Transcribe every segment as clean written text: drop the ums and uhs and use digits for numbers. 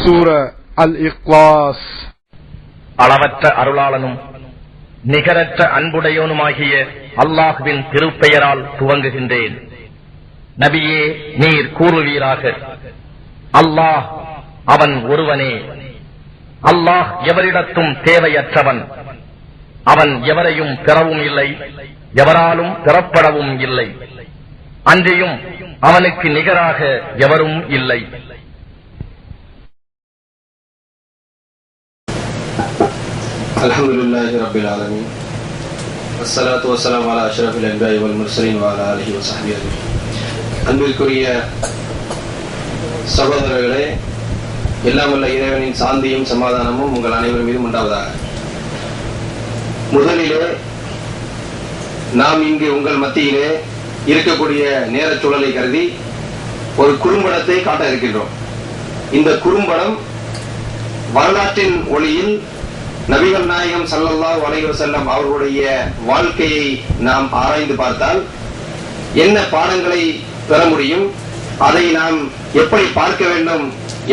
சூரா அல் இக்லாஸ். அளவற்ற அருளாளனும் நிகரற்ற அன்புடையோனுமாகிய அல்லாஹ்வின் திருப்பெயரால் துவங்குகின்றேன். நபியே, நீர் கூறுவீராக, அல்லாஹ் அவன் ஒருவனே. அல்லாஹ் எவரிடத்தும் தேவையற்றவன். அவன் எவரையும் பெறவும் இல்லை, எவராலும் பெறப்படவும் இல்லை. அன்றியும் அவனுக்கு நிகராக எவரும் இல்லை. அல்ஹம்துலில்லாஹி ரப்பில் ஆலமீன். வஸ்ஸலாத்து வஸ்ஸலாமு அலா அஷ்ரஃபில் அன்பியாஇ வல் முர்ஸலீன் வ அலா ஆலிஹி வ ஸஹ்பிஹி அஜ்மஈன். அன்பிற்குரிய சகோதரர்களே, எல்லாம் வல்ல இறைவனின் சாந்தியும் சமாதானமும் உங்கள் அனைவரும் மீதும் உண்டாவதாக. முதலிலே நாம் இங்கு உங்கள் மத்தியிலே இருக்கக்கூடிய நேர சூழலை கருதி ஒரு குறும்படத்தை காட்ட இருக்கின்றோம். இந்த குறும்படம் வரலாற்றின் ஒளியில் நபிகள் நாயகம் ஸல்லல்லாஹு அலைஹி வஸல்லம் அவர்களுடைய வாழ்க்கையை நாம் ஆராய்ந்து பார்த்தால் என்ன பாடங்களை பெற முடியும், அதை நாம் எப்படி பார்க்க வேண்டும்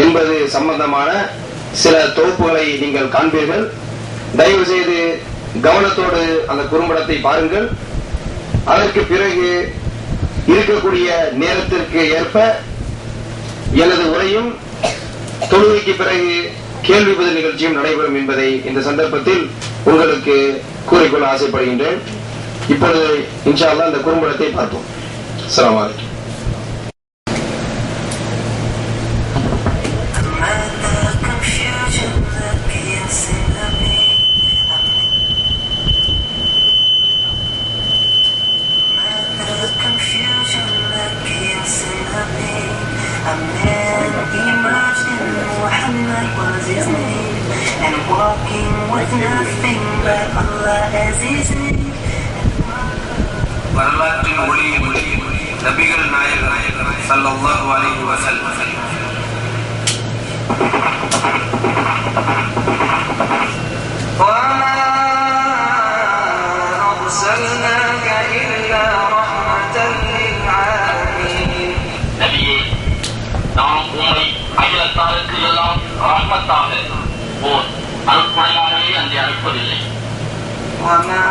என்பது சம்பந்தமான சில தொகுப்புகளை நீங்கள் காண்பீர்கள். தயவு செய்து கவனத்தோடு அந்த குறும்படத்தை பாருங்கள். அதற்கு பிறகு இருக்கக்கூடிய நேரத்திற்கு ஏற்ப எனது உரையும் தொழுகைக்கு பிறகு கேள்வி பதில் நிகழ்ச்சியும் நடைபெறும் என்பதை இந்த சந்தர்ப்பத்தில் உங்களுக்கு கூறிக்கொள்ள ஆசைப்படுகின்றேன். இப்பொழுது இன்ஷா அல்லாஹ் அந்த குறும்படத்தை பார்ப்போம். அஸ்ஸலாமு அலைக்கும். A man emerged and Muhammad was his name, and walking with nothing but Allah as his name. வரலாற்றின் ஒளியில் நபிகள் நாயகம் ஸல்லல்லாஹு அலைஹி வஸல்லம். وَمَا أَرْسَلْنَاكَ إِلَّا رَحْمَةً لِلْعَالَمِينَ. நபியே, நாம் உம்மை அகிலத்தாருக்கு எல்லாம் ரஹ்மத்தாக ஓர் அருட்படையாகவே அன்றி அனுப்பவில்லை. وَمَا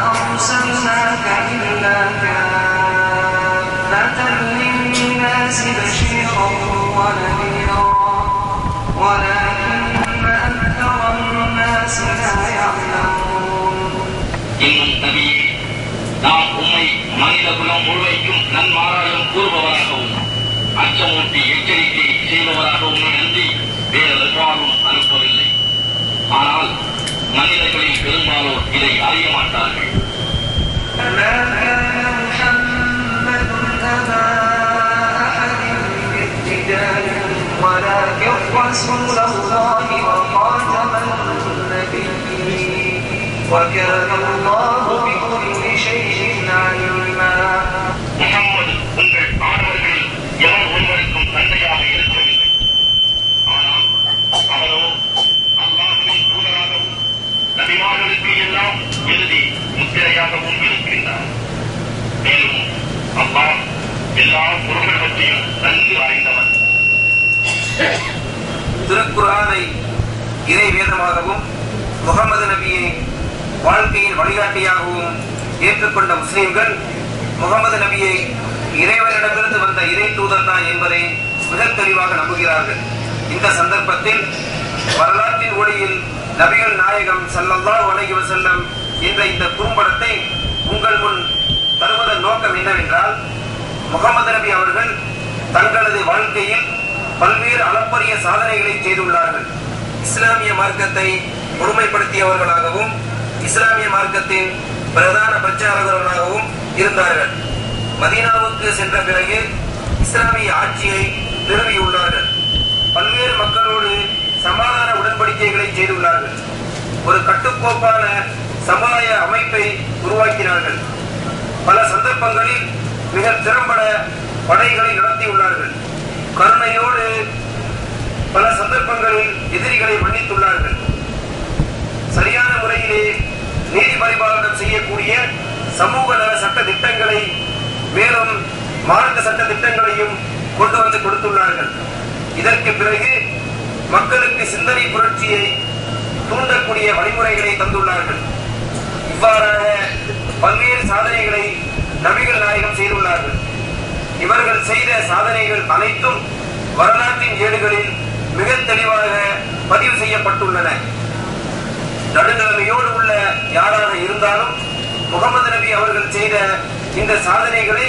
أَرْسَلْنَاكَ إِلَّا كَافَّةً لِلنَّاسِ بَشِيرًا وَنَذِيرًا وَلَكِنَّ أَكْثَرَ النَّاسِ لَا يَعْلَمُونَ. இன்னும் நபியே, நாம் உம்மை மனித குலம் முழுமைக்கும் நன்மாராயம் கூறுபவராகவும் அச்சமூட்டி எச்சரிக்கை செய்பவராகவும் அன்றி வேறு எவ்வாறும் அனுப்பவில்லை. ஆனால் மனிதர்களில் பெரும்பாலோர் இதை அறிய மாட்டார்கள். ما كان محمد أبا أحد من رجالكم ولكن رسول الله وخاتم النبيين وكان الله بكل شيء عليما. முஹம்மது உங்கள் ஆடவர்களில் எவர் ஒருவருக்கும் தந்தையாக இருக்கவில்லை. ஆனால் அவரோ அல்லாஹ்வின் தூதராகவும் நபிமார்களுக்கு எல்லாம் இறுதி முத்திரையாகவும் இருக்கின்றார். மேலும் அல்லாஹ் எல்லா பொருள்கள் பற்றியும் நன்கு அறிந்தவர். திருக்குர்ஆனை இறை வேதமாகவும் முகமது நபியை வாழ்க்கையின் வழிகாட்டியாகவும் ஏற்றுக்கொண்ட முஸ்லிம்கள் முகமது நபியை இறைவனிடமிருந்து வந்த இறை தூதர் தான் என்பதை மிக தெளிவாக நம்புகிறார்கள். இந்த சந்தர்ப்பத்தில் வரலாற்றின் ஒளியில் நபிகள் நாயகம் ஸல்லல்லாஹு அலைஹி வஸல்லம் என்ற இந்த குறும்படத்தை உங்கள் முன் தருவதன் நோக்கம் என்னவென்றால், முகமது நபி அவர்கள் தங்களது வாழ்க்கையில் பல்வேறு அளப்பரிய சாதனைகளை செய்துள்ளார்கள். இஸ்லாமிய மார்க்கத்தை ஒருமைப்படுத்தியவர்களாகவும் இஸ்லாமிய மார்க்கத்தின் பிரதான பிரச்சாரகர்களாகவும் இருந்தார்கள். மதீனாவுக்கு சென்ற பிறகு இஸ்லாமிய ஆட்சியை நிறுவியுள்ளார்கள். பல்வேறு மக்களோடு சமாதான உடன்படிக்கைகளை செய்துள்ளார்கள். ஒரு கட்டுக்கோப்பான சமுதாய அமைப்பை உருவாக்கினார்கள். பல சந்தர்ப்பங்களில் மிக திறம்பட படைகளை நடத்தியுள்ளார்கள். கருணையோடு பல சந்தர்ப்பங்களில் எதிரிகளை மன்னித்துள்ளார்கள். சரியான முறையிலே நீதி பரிபாலனம் செய்யக்கூடிய சமூக நல சட்ட திட்டங்களை மேலும் மார்க்க சட்ட திட்டங்களையும் கொண்டு வந்து கொடுத்துள்ளார்கள். இதற்கு பிறகு மக்களுக்கு சிந்தனை புரட்சியை தூண்டக்கூடிய வழிமுறைகளை தந்துள்ளார்கள். இவ்வாறாக பல்வேறு சாதனைகளை நபிகள் நாயகம் செய்துள்ளார்கள். இவர்கள் செய்த சாதனைகள் அனைத்தும் வரலாற்றின் ஏடுகளில் மிக தெளிவாக பதிவு செய்யப்பட்டுள்ளன. நடுநிலைமையோடு உள்ள யாராக இருந்தாலும் முகமது நபி அவர்கள் செய்த இந்த சாதனைகளை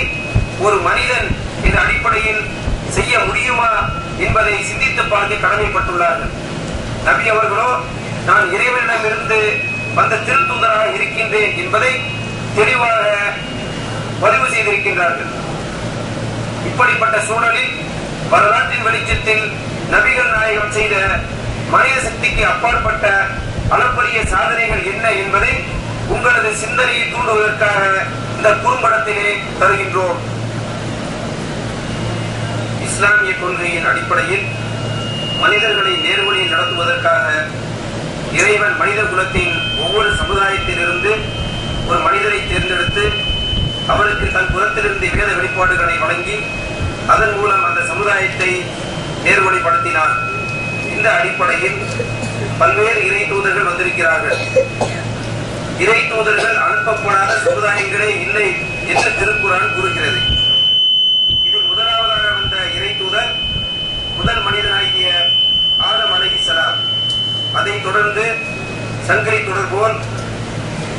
ஒரு மனிதன் என்ற அடிப்படையில் செய்ய முடியுமா என்பதை சிந்தித்து பார்க்க கடமைப்பட்டுள்ளார்கள். நபி அவர்களோ நான் இறைவனிடமிருந்து வந்த திருத்தூதராக இருக்கின்றேன் என்பதை தெளிவாக பதிவு செய்திருக்கின்றார்கள். இப்படிப்பட்ட சூழலில் வரலாற்றின் வெளிச்சத்தில் நபிகள் நாயகம் செய்த மனித சக்திக்கு அப்பாற்பட்ட அளப்பரிய சாதனைகள் என்ன என்பதை உங்களது சிந்தனையை தூண்டுவதற்காக இந்த குறும்படத்திலே தருகின்றோம். இஸ்லாமிய கொள்கையின் அடிப்படையில் மனிதர்களை நேர்வழியில் நடத்துவதற்காக இறைவன் மனித குலத்தின் ஒவ்வொரு சமுதாயத்திலிருந்து ஒரு மனிதரை தேர்ந்தெடுத்து அவருக்கு தன் புறத்திலிருந்து வேத வெளிப்பாடுகளை வழங்கி அதன் மூலம் அந்த சமுதாயத்தை நேர்வழிப்படுத்தினார். இந்த அடிப்படையில் பல்வேறு இறை தூதர்கள் வந்திருக்கிறார்கள். இறை தூதர்கள் அனுப்பப்படாத சமுதாயங்களே இல்லை என்று திருக்குர்ஆன் கூறுகிறது. இதில் முதலாவதாக வந்த இறை தூதர் முதல் மனிதனாகிய ஆதம் அலைஹிஸ்ஸலாம். அதைத் தொடர்ந்து சங்கிலி தொடர்போல்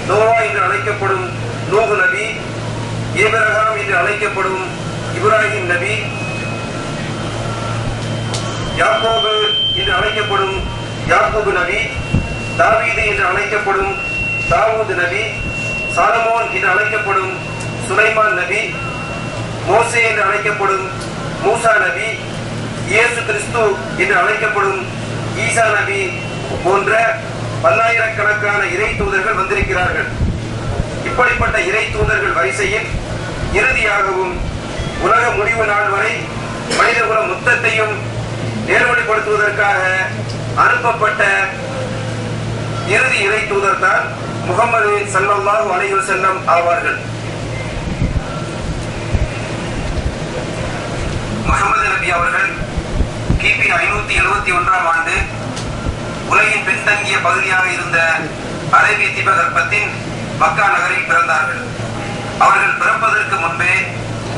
நோவா என்று அழைக்கப்படும் நூஹ் நபி, ஏபிரகாம் என்று அழைக்கப்படும் இப்ராஹிம் நபி, யாக்கோபு என்று அழைக்கப்படும் யாக்கூபு நபி, தாவீது என்று அழைக்கப்படும் தாவூது நபி, சாலமோன் என்று அழைக்கப்படும் சுலைமான் நபி, மோசே என்று அழைக்கப்படும் மூசா நபி, இயேசு கிறிஸ்து என்று அழைக்கப்படும் ஈசா நபி போன்ற பல்லாயிரக்கணக்கான இறை தூதர்கள் வந்திருக்கிறார்கள். இப்படிப்பட்ட இறை தூதர்கள் வரிசையில் இறுதியாகவும் உலக முடிவு நாள் வரை மனிதகுல மொத்தத்தையும் நேர்வழிப்படுத்துவதற்காக அனுப்பப்பட்ட இறுதி இறை தூதர் தான் முகமது ஸல்லல்லாஹு அலைஹி வஸல்லம் ஆவார்கள். முகமது நபி அவர்கள் கிபி 571ஆம் ஆண்டு உலகின் பின்தங்கிய பகுதியாக இருந்த அரேபிய தீபகற்பத்தின் மக்கா நகரில் பிறந்தார்கள். அவர்கள் பிறப்பதற்கு முன்பே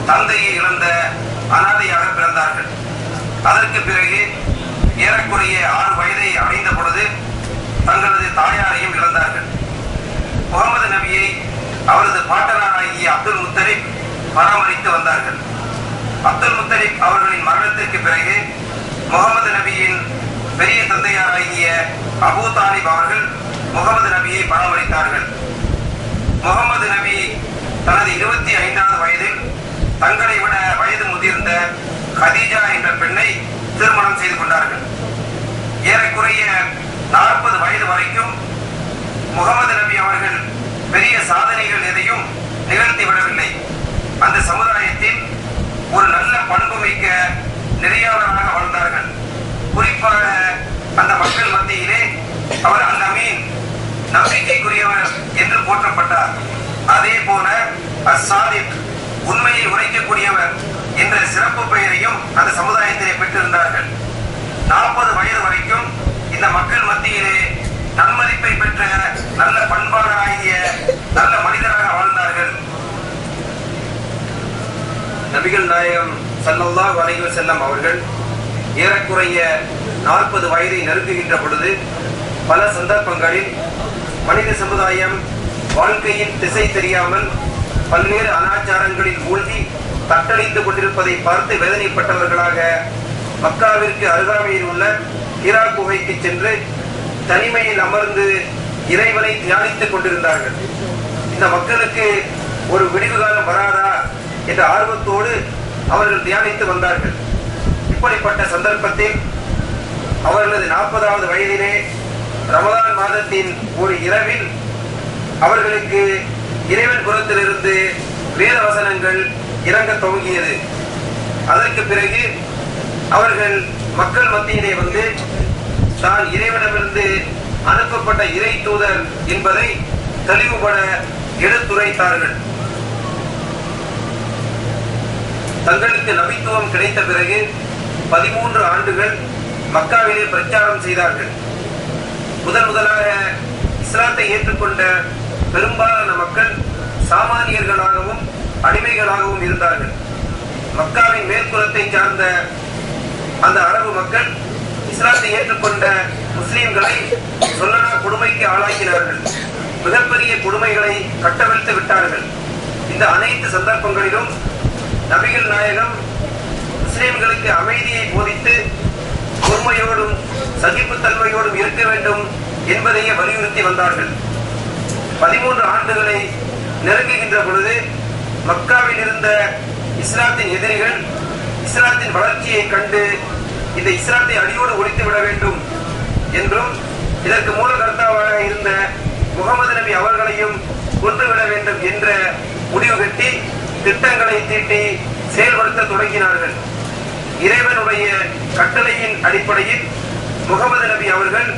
தந்தையை இழந்த அனாதையாக பிறந்தார்கள். அதற்கு பிறகு ஏறக்குறைய 6 வயதை அடைந்த பொழுது தங்களது தாயாரையும் இழந்தார்கள். முகமது நபியை அவரது பாட்டனாராகிய அப்துல் முத்தலிப் பராமரித்து வந்தார்கள். அப்துல் முத்தலிப் அவர்களின் மரணத்திற்கு பிறகு முகமது நபியின் பெரிய தந்தையாராகிய அபூ தாலிப் அவர்கள் முகமது நபியை பராமரித்தார்கள். முகமது நபி தனது 25வது வயதில் தங்களை விட வயது முதிர்ந்த கதீஜா என்ற பெண்ணை திருமணம் செய்து கொண்டார்கள். ஏறக்குறைய 40 வயது வரைக்கும் முகமது நபி அவர்கள் பெரிய சாதனைகள் எதையும் நிகழ்த்தி விடவில்லை. அந்த சமுதாயத்தில் ஒரு நல்ல பண்புமிக்க நெறியாளராக வாழ்ந்தார்கள். குறிப்பாக அந்த மக்கள் மத்தியிலே அவர் அந்த அமீன் நம்பிக்கைக்குரியவர் என்று போற்றப்பட்டார். அதே போல அஸ்ஸாதிக் உண்மையை உரைக்கக்கூடியவர் என்ற சிறப்பு பெயரையும் அந்த சமுதாயத்திலே பெற்றிருந்தார்கள். 40 வயது வரைக்கும் இந்த மக்கள் மத்தியிலே நன்மதிப்பை பெற்ற நல்ல பண்பாளராகிய நல்ல மனிதராக வாழ்ந்தார்கள். நபிகள் நாயகம் ஸல்லல்லாஹு அலைஹி வஸல்லம் அவர்கள் ஏறக்குறைய 40 வயதை நெருங்குகின்ற பொழுது பல சந்தர்ப்பங்களில் மனித சமுதாயம் வாழ்க்கையின் திசை தெரியாமல் பல்வேறு அனாச்சாரங்களில் மூழ்கி தத்தளித்து கொண்டிருப்பதை பார்த்து வேதனைப்பட்டவர்களாக மக்காவிற்கு அருகாமையில் உள்ள ஹிரா குகைக்கு சென்று தனிமையில் அமர்ந்து இறைவனை தியானித்துக் கொண்டிருந்தார்கள். இந்த மக்களுக்கு ஒரு விடிவு காலம் வராதா என்ற ஆர்வத்தோடு அவர்கள் தியானித்து வந்தார்கள். இப்படிப்பட்ட சந்தர்ப்பத்தில் அவர்களது 40வது வயதிலே ரமதான் மாதத்தின் ஒரு இரவில் அவர்களுக்கு இறைவன் புறத்திலிருந்து வேத வசனங்கள் இறங்க துவங்கியது. அதற்கு பிறகு அவர்கள் மக்கள் மத்தியிலே வந்து தான் இறைவனிடமிருந்து அனுப்பப்பட்ட இறை தூதர் என்பதை தெளிவுபட எடுத்துரைத்தார்கள். தங்களுக்கு நபித்துவம் கிடைத்த பிறகு 13 ஆண்டுகள் மக்காவிலே பிரச்சாரம் செய்தார்கள். முதலாக இஸ்லாத்தை ஏற்றுக்கொண்ட பெரும்பாலான மக்கள் சாமானியர்களாகவும் அடிமைகளாகவும் இருந்தார்கள். மக்காவின் மேற்குலத்தை சார்ந்த அந்த அரபு மக்கள் இஸ்லாத்தை ஏற்றுக்கொண்ட முஸ்லிம்களை சொல்லனா கொடுமைக்கு ஆளாக்கினார்கள். மிகப்பெரிய கொடுமைகளை கட்டவிழ்த்து விட்டார்கள். இந்த அனைத்து சந்தர்ப்பங்களிலும் நபிகள் நாயகம் முஸ்லிம்களுக்கு அமைதியை போதித்து பொறுமையோடும் சகிப்புத்தன்மையோடும் இருக்க வேண்டும் என்பதையே வலியுறுத்தி வந்தார்கள். 13 ஆண்டுகளை நெருங்குகின்ற பொழுது மக்காவில் இருந்த இஸ்லாத்தின் எதிரிகள் இஸ்லாத்தின் வளர்ச்சியை கண்டு இந்த இஸ்லாத்தை அடியோடு ஒழித்து விட வேண்டும் என்றும் இதற்கு மூல கர்த்தாவாக இருந்த முகமது நபி அவர்களையும் கொன்றுவிட வேண்டும் என்ற முடிவு கட்டி திட்டங்களை தீட்டி செயல்படுத்த தொடங்கினார்கள். இறைவனுடைய கட்டளையின் அடிப்படையில் முகமது நபி அவர்கள்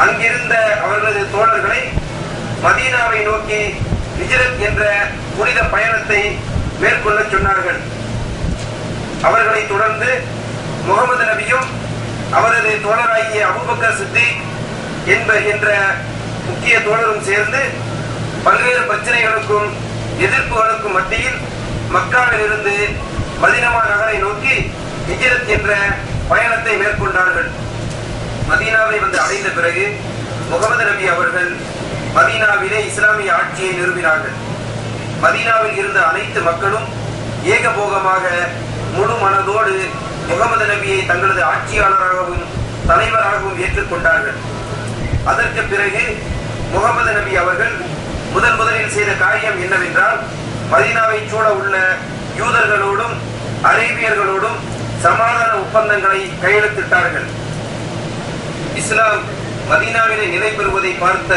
அங்கிருந்த அவர்களது தோழர்களை மதீனாவை நோக்கி ஹிஜ்ரத் என்ற புனித பயணத்தை மேற்கொள்ள சொன்னார்கள். அவர்களை தொடர்ந்து முகமது நபியும் அவரது தோழராகிய அபூபக்கர் சித்திக் என்ற முக்கிய தோழரும் சேர்ந்து பல்வேறு பிரச்சனைகளுக்கும் எதிர்ப்புகளுக்கும் மத்தியில் மக்காவில் இருந்து மதீனா நகரை நோக்கி ஹிஜ்ரத் என்ற பயணத்தை மேற்கொண்டார்கள். மதீனாவை வந்து அடைந்த பிறகு முகமது நபி அவர்கள் மதீனாவிலே இஸ்லாமிய ஆட்சியை நிறுவினார்கள். மதீனாவில் இருந்த அனைத்து மக்களும் ஏகபோகமாக முழு மனதோடு முகமது நபியை தங்களது ஆட்சியாளராகவும் தலைவராகவும் ஏற்றுக்கொண்டார்கள். அதற்கு பிறகு முகமது நபி அவர்கள் முதலில் செய்த காரியம் என்னவென்றால் மதீனாவை சூழ உள்ள யூதர்களோடும் அரேபியர்களோடும் சமாதான ஒப்பந்தங்களை கையெழுத்திட்டார்கள். இஸ்லாம் மதீனாவிலே நிலை பெறுவதை பார்த்த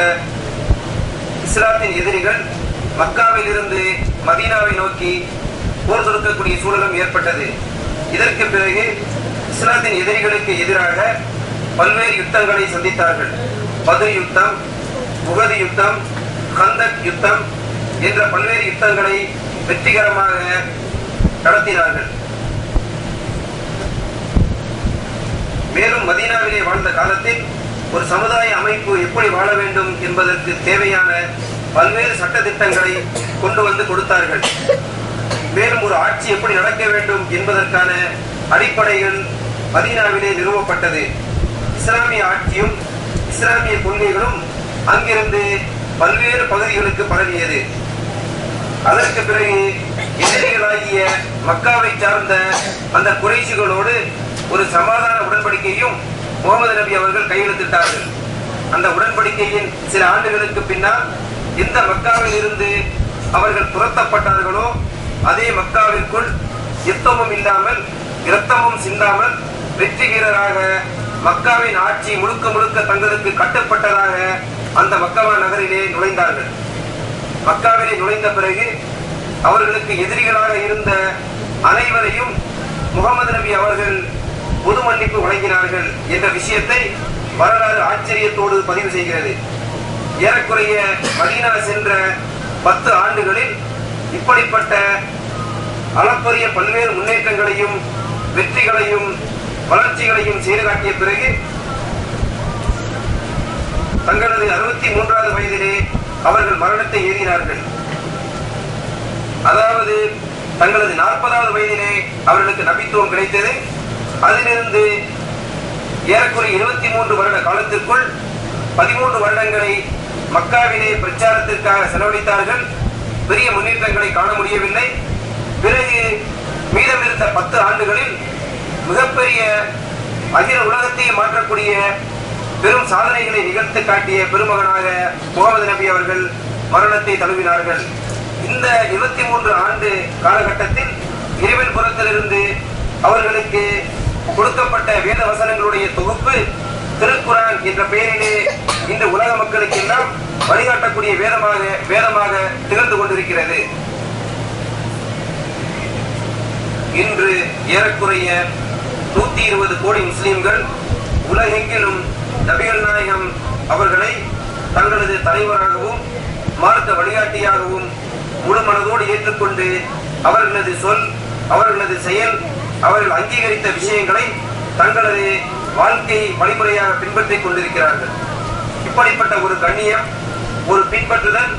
இஸ்லாத்தின் எதிரிகள் மக்காவில் இருந்து மதீனாவை நோக்கி போர் தொடுக்கக்கூடிய சூழலும் ஏற்பட்டது. இதற்கு பிறகு இஸ்லாத்தின் எதிரிகளுக்கு எதிராக பல்வேறு யுத்தங்களை சந்தித்தார்கள். பத்ர் யுத்தம், உஹது யுத்தம், கந்தக் யுத்தம் என்ற பல்வேறு யுத்தங்களை வெற்றிகரமாக நடத்தினார்கள். மேலும் மதீனாவிலே வாழ்ந்த காலத்தில் ஒரு சமுதாய அமைப்பு எப்படி வாழ வேண்டும் என்பதற்கு தேவையான பல்வேறு சட்ட திட்டங்களை கொண்டு வந்து கொடுத்தார்கள். மேலும் ஒரு ஆட்சி எப்படி நடக்க வேண்டும் என்பதற்கான அடிப்படைகள் மதீனாவிலே நிறுவப்பட்டது. இஸ்லாமிய ஆட்சியும் இஸ்லாமிய கொள்கைகளும் அங்கிருந்து பல்வேறு பகுதிகளுக்கு பரவியது. அதற்கு பிறகு எதிரிகளாகிய மக்காவை சார்ந்த அந்த குறைஷிகளோடு ஒரு சமாதான உடன்படிக்கையும் முகமது நபி அவர்கள் கையெழுத்திட்டார்கள். அந்த உடன்படிக்கையின் சில ஆண்டுகளுக்கு பின்னால் எந்த மக்காவில் இருந்து அவர்கள் துரத்தப்பட்டார்களோ அதே மக்காவிற்குள் யுத்தமும் இல்லாமல் இரத்தமும் சிந்தாமல் வெற்றி வீரராக மக்காவின் ஆட்சி முழுக்க தங்களுக்கு கட்டுப்பட்டதாக அந்த மக்கா நகரிலே நுழைந்தார்கள். மக்காவிலே நுழைந்த பிறகு அவர்களுக்கு எதிரிகளாக இருந்த அனைவரையும் முகமது நபி அவர்கள் பொது மன்னிப்பு வழங்கினார்கள் என்ற விஷயத்தை வரலாறு ஆச்சரியத்தோடு பதிவு செய்கிறது. ஏறக்குறைய மதீனா சென்ற 10 ஆண்டுகளில் இப்படிப்பட்ட அளப்பரிய பல்வேறு முன்னேற்றங்களையும் வெற்றிகளையும் வளர்ச்சிகளையும் செய்து காட்டிய பிறகு தங்களது 63வது வயதிலே அவர்கள் மரணத்தை எய்தினார்கள். அதாவது தங்களது 40வது வயதிலே அவர்களுக்கு நபித்துவம் கிடைத்தது. அதிலிருந்து ஏறக்குறைய 23 வருட காலத்திற்குள் 13 வருடங்களை மக்காவிலே பிரச்சாரத்திற்காக செலவழித்தார்கள். பெரிய முன்னேற்றங்களை காண முடியவில்லை. பிறகு மீதமிருந்த 10 ஆண்டுகளில் மிகப்பெரிய அகில உலகத்தையே மாற்றக்கூடிய பெரும் சாதனைகளை நிகழ்த்து காட்டிய பெருமகனாக முகமது நபி அவர்கள் மரணத்தை தழுவினார்கள். இந்த 23 ஆண்டு காலகட்டத்தில் இறைவன் புறத்திலிருந்து அவர்களுக்கு கொடுக்கப்பட்ட வேத வசனங்களுடைய தொகுப்பு திருக்குரான் என்ற பெயரிலே இந்த உலக மக்களுக்கு எல்லாம் வழிகாட்டக்கூடிய வேதமாக திகழ்ந்து கொண்டிருக்கிறது. இன்று ஏறக்குறைய 120 கோடி முஸ்லிம்கள் உலகெங்கிலும் நபிகள் நாயகம் அவர்களை தங்களது தலைவராகவும் மார்க்க வழிகாட்டியாகவும் முழு மனதோடு ஏற்றுக்கொண்டு அவர்களது சொல், அவர்களது செயல், அவர்கள் அங்கீகரித்த விஷயங்களை தங்களது வாழ்க்கை வழிமுறையாக பின்பற்றிக் கொண்டிருக்கிறார்கள். இப்படிப்பட்ட ஒரு கண்ணியம், ஒரு பின்பற்றுதல்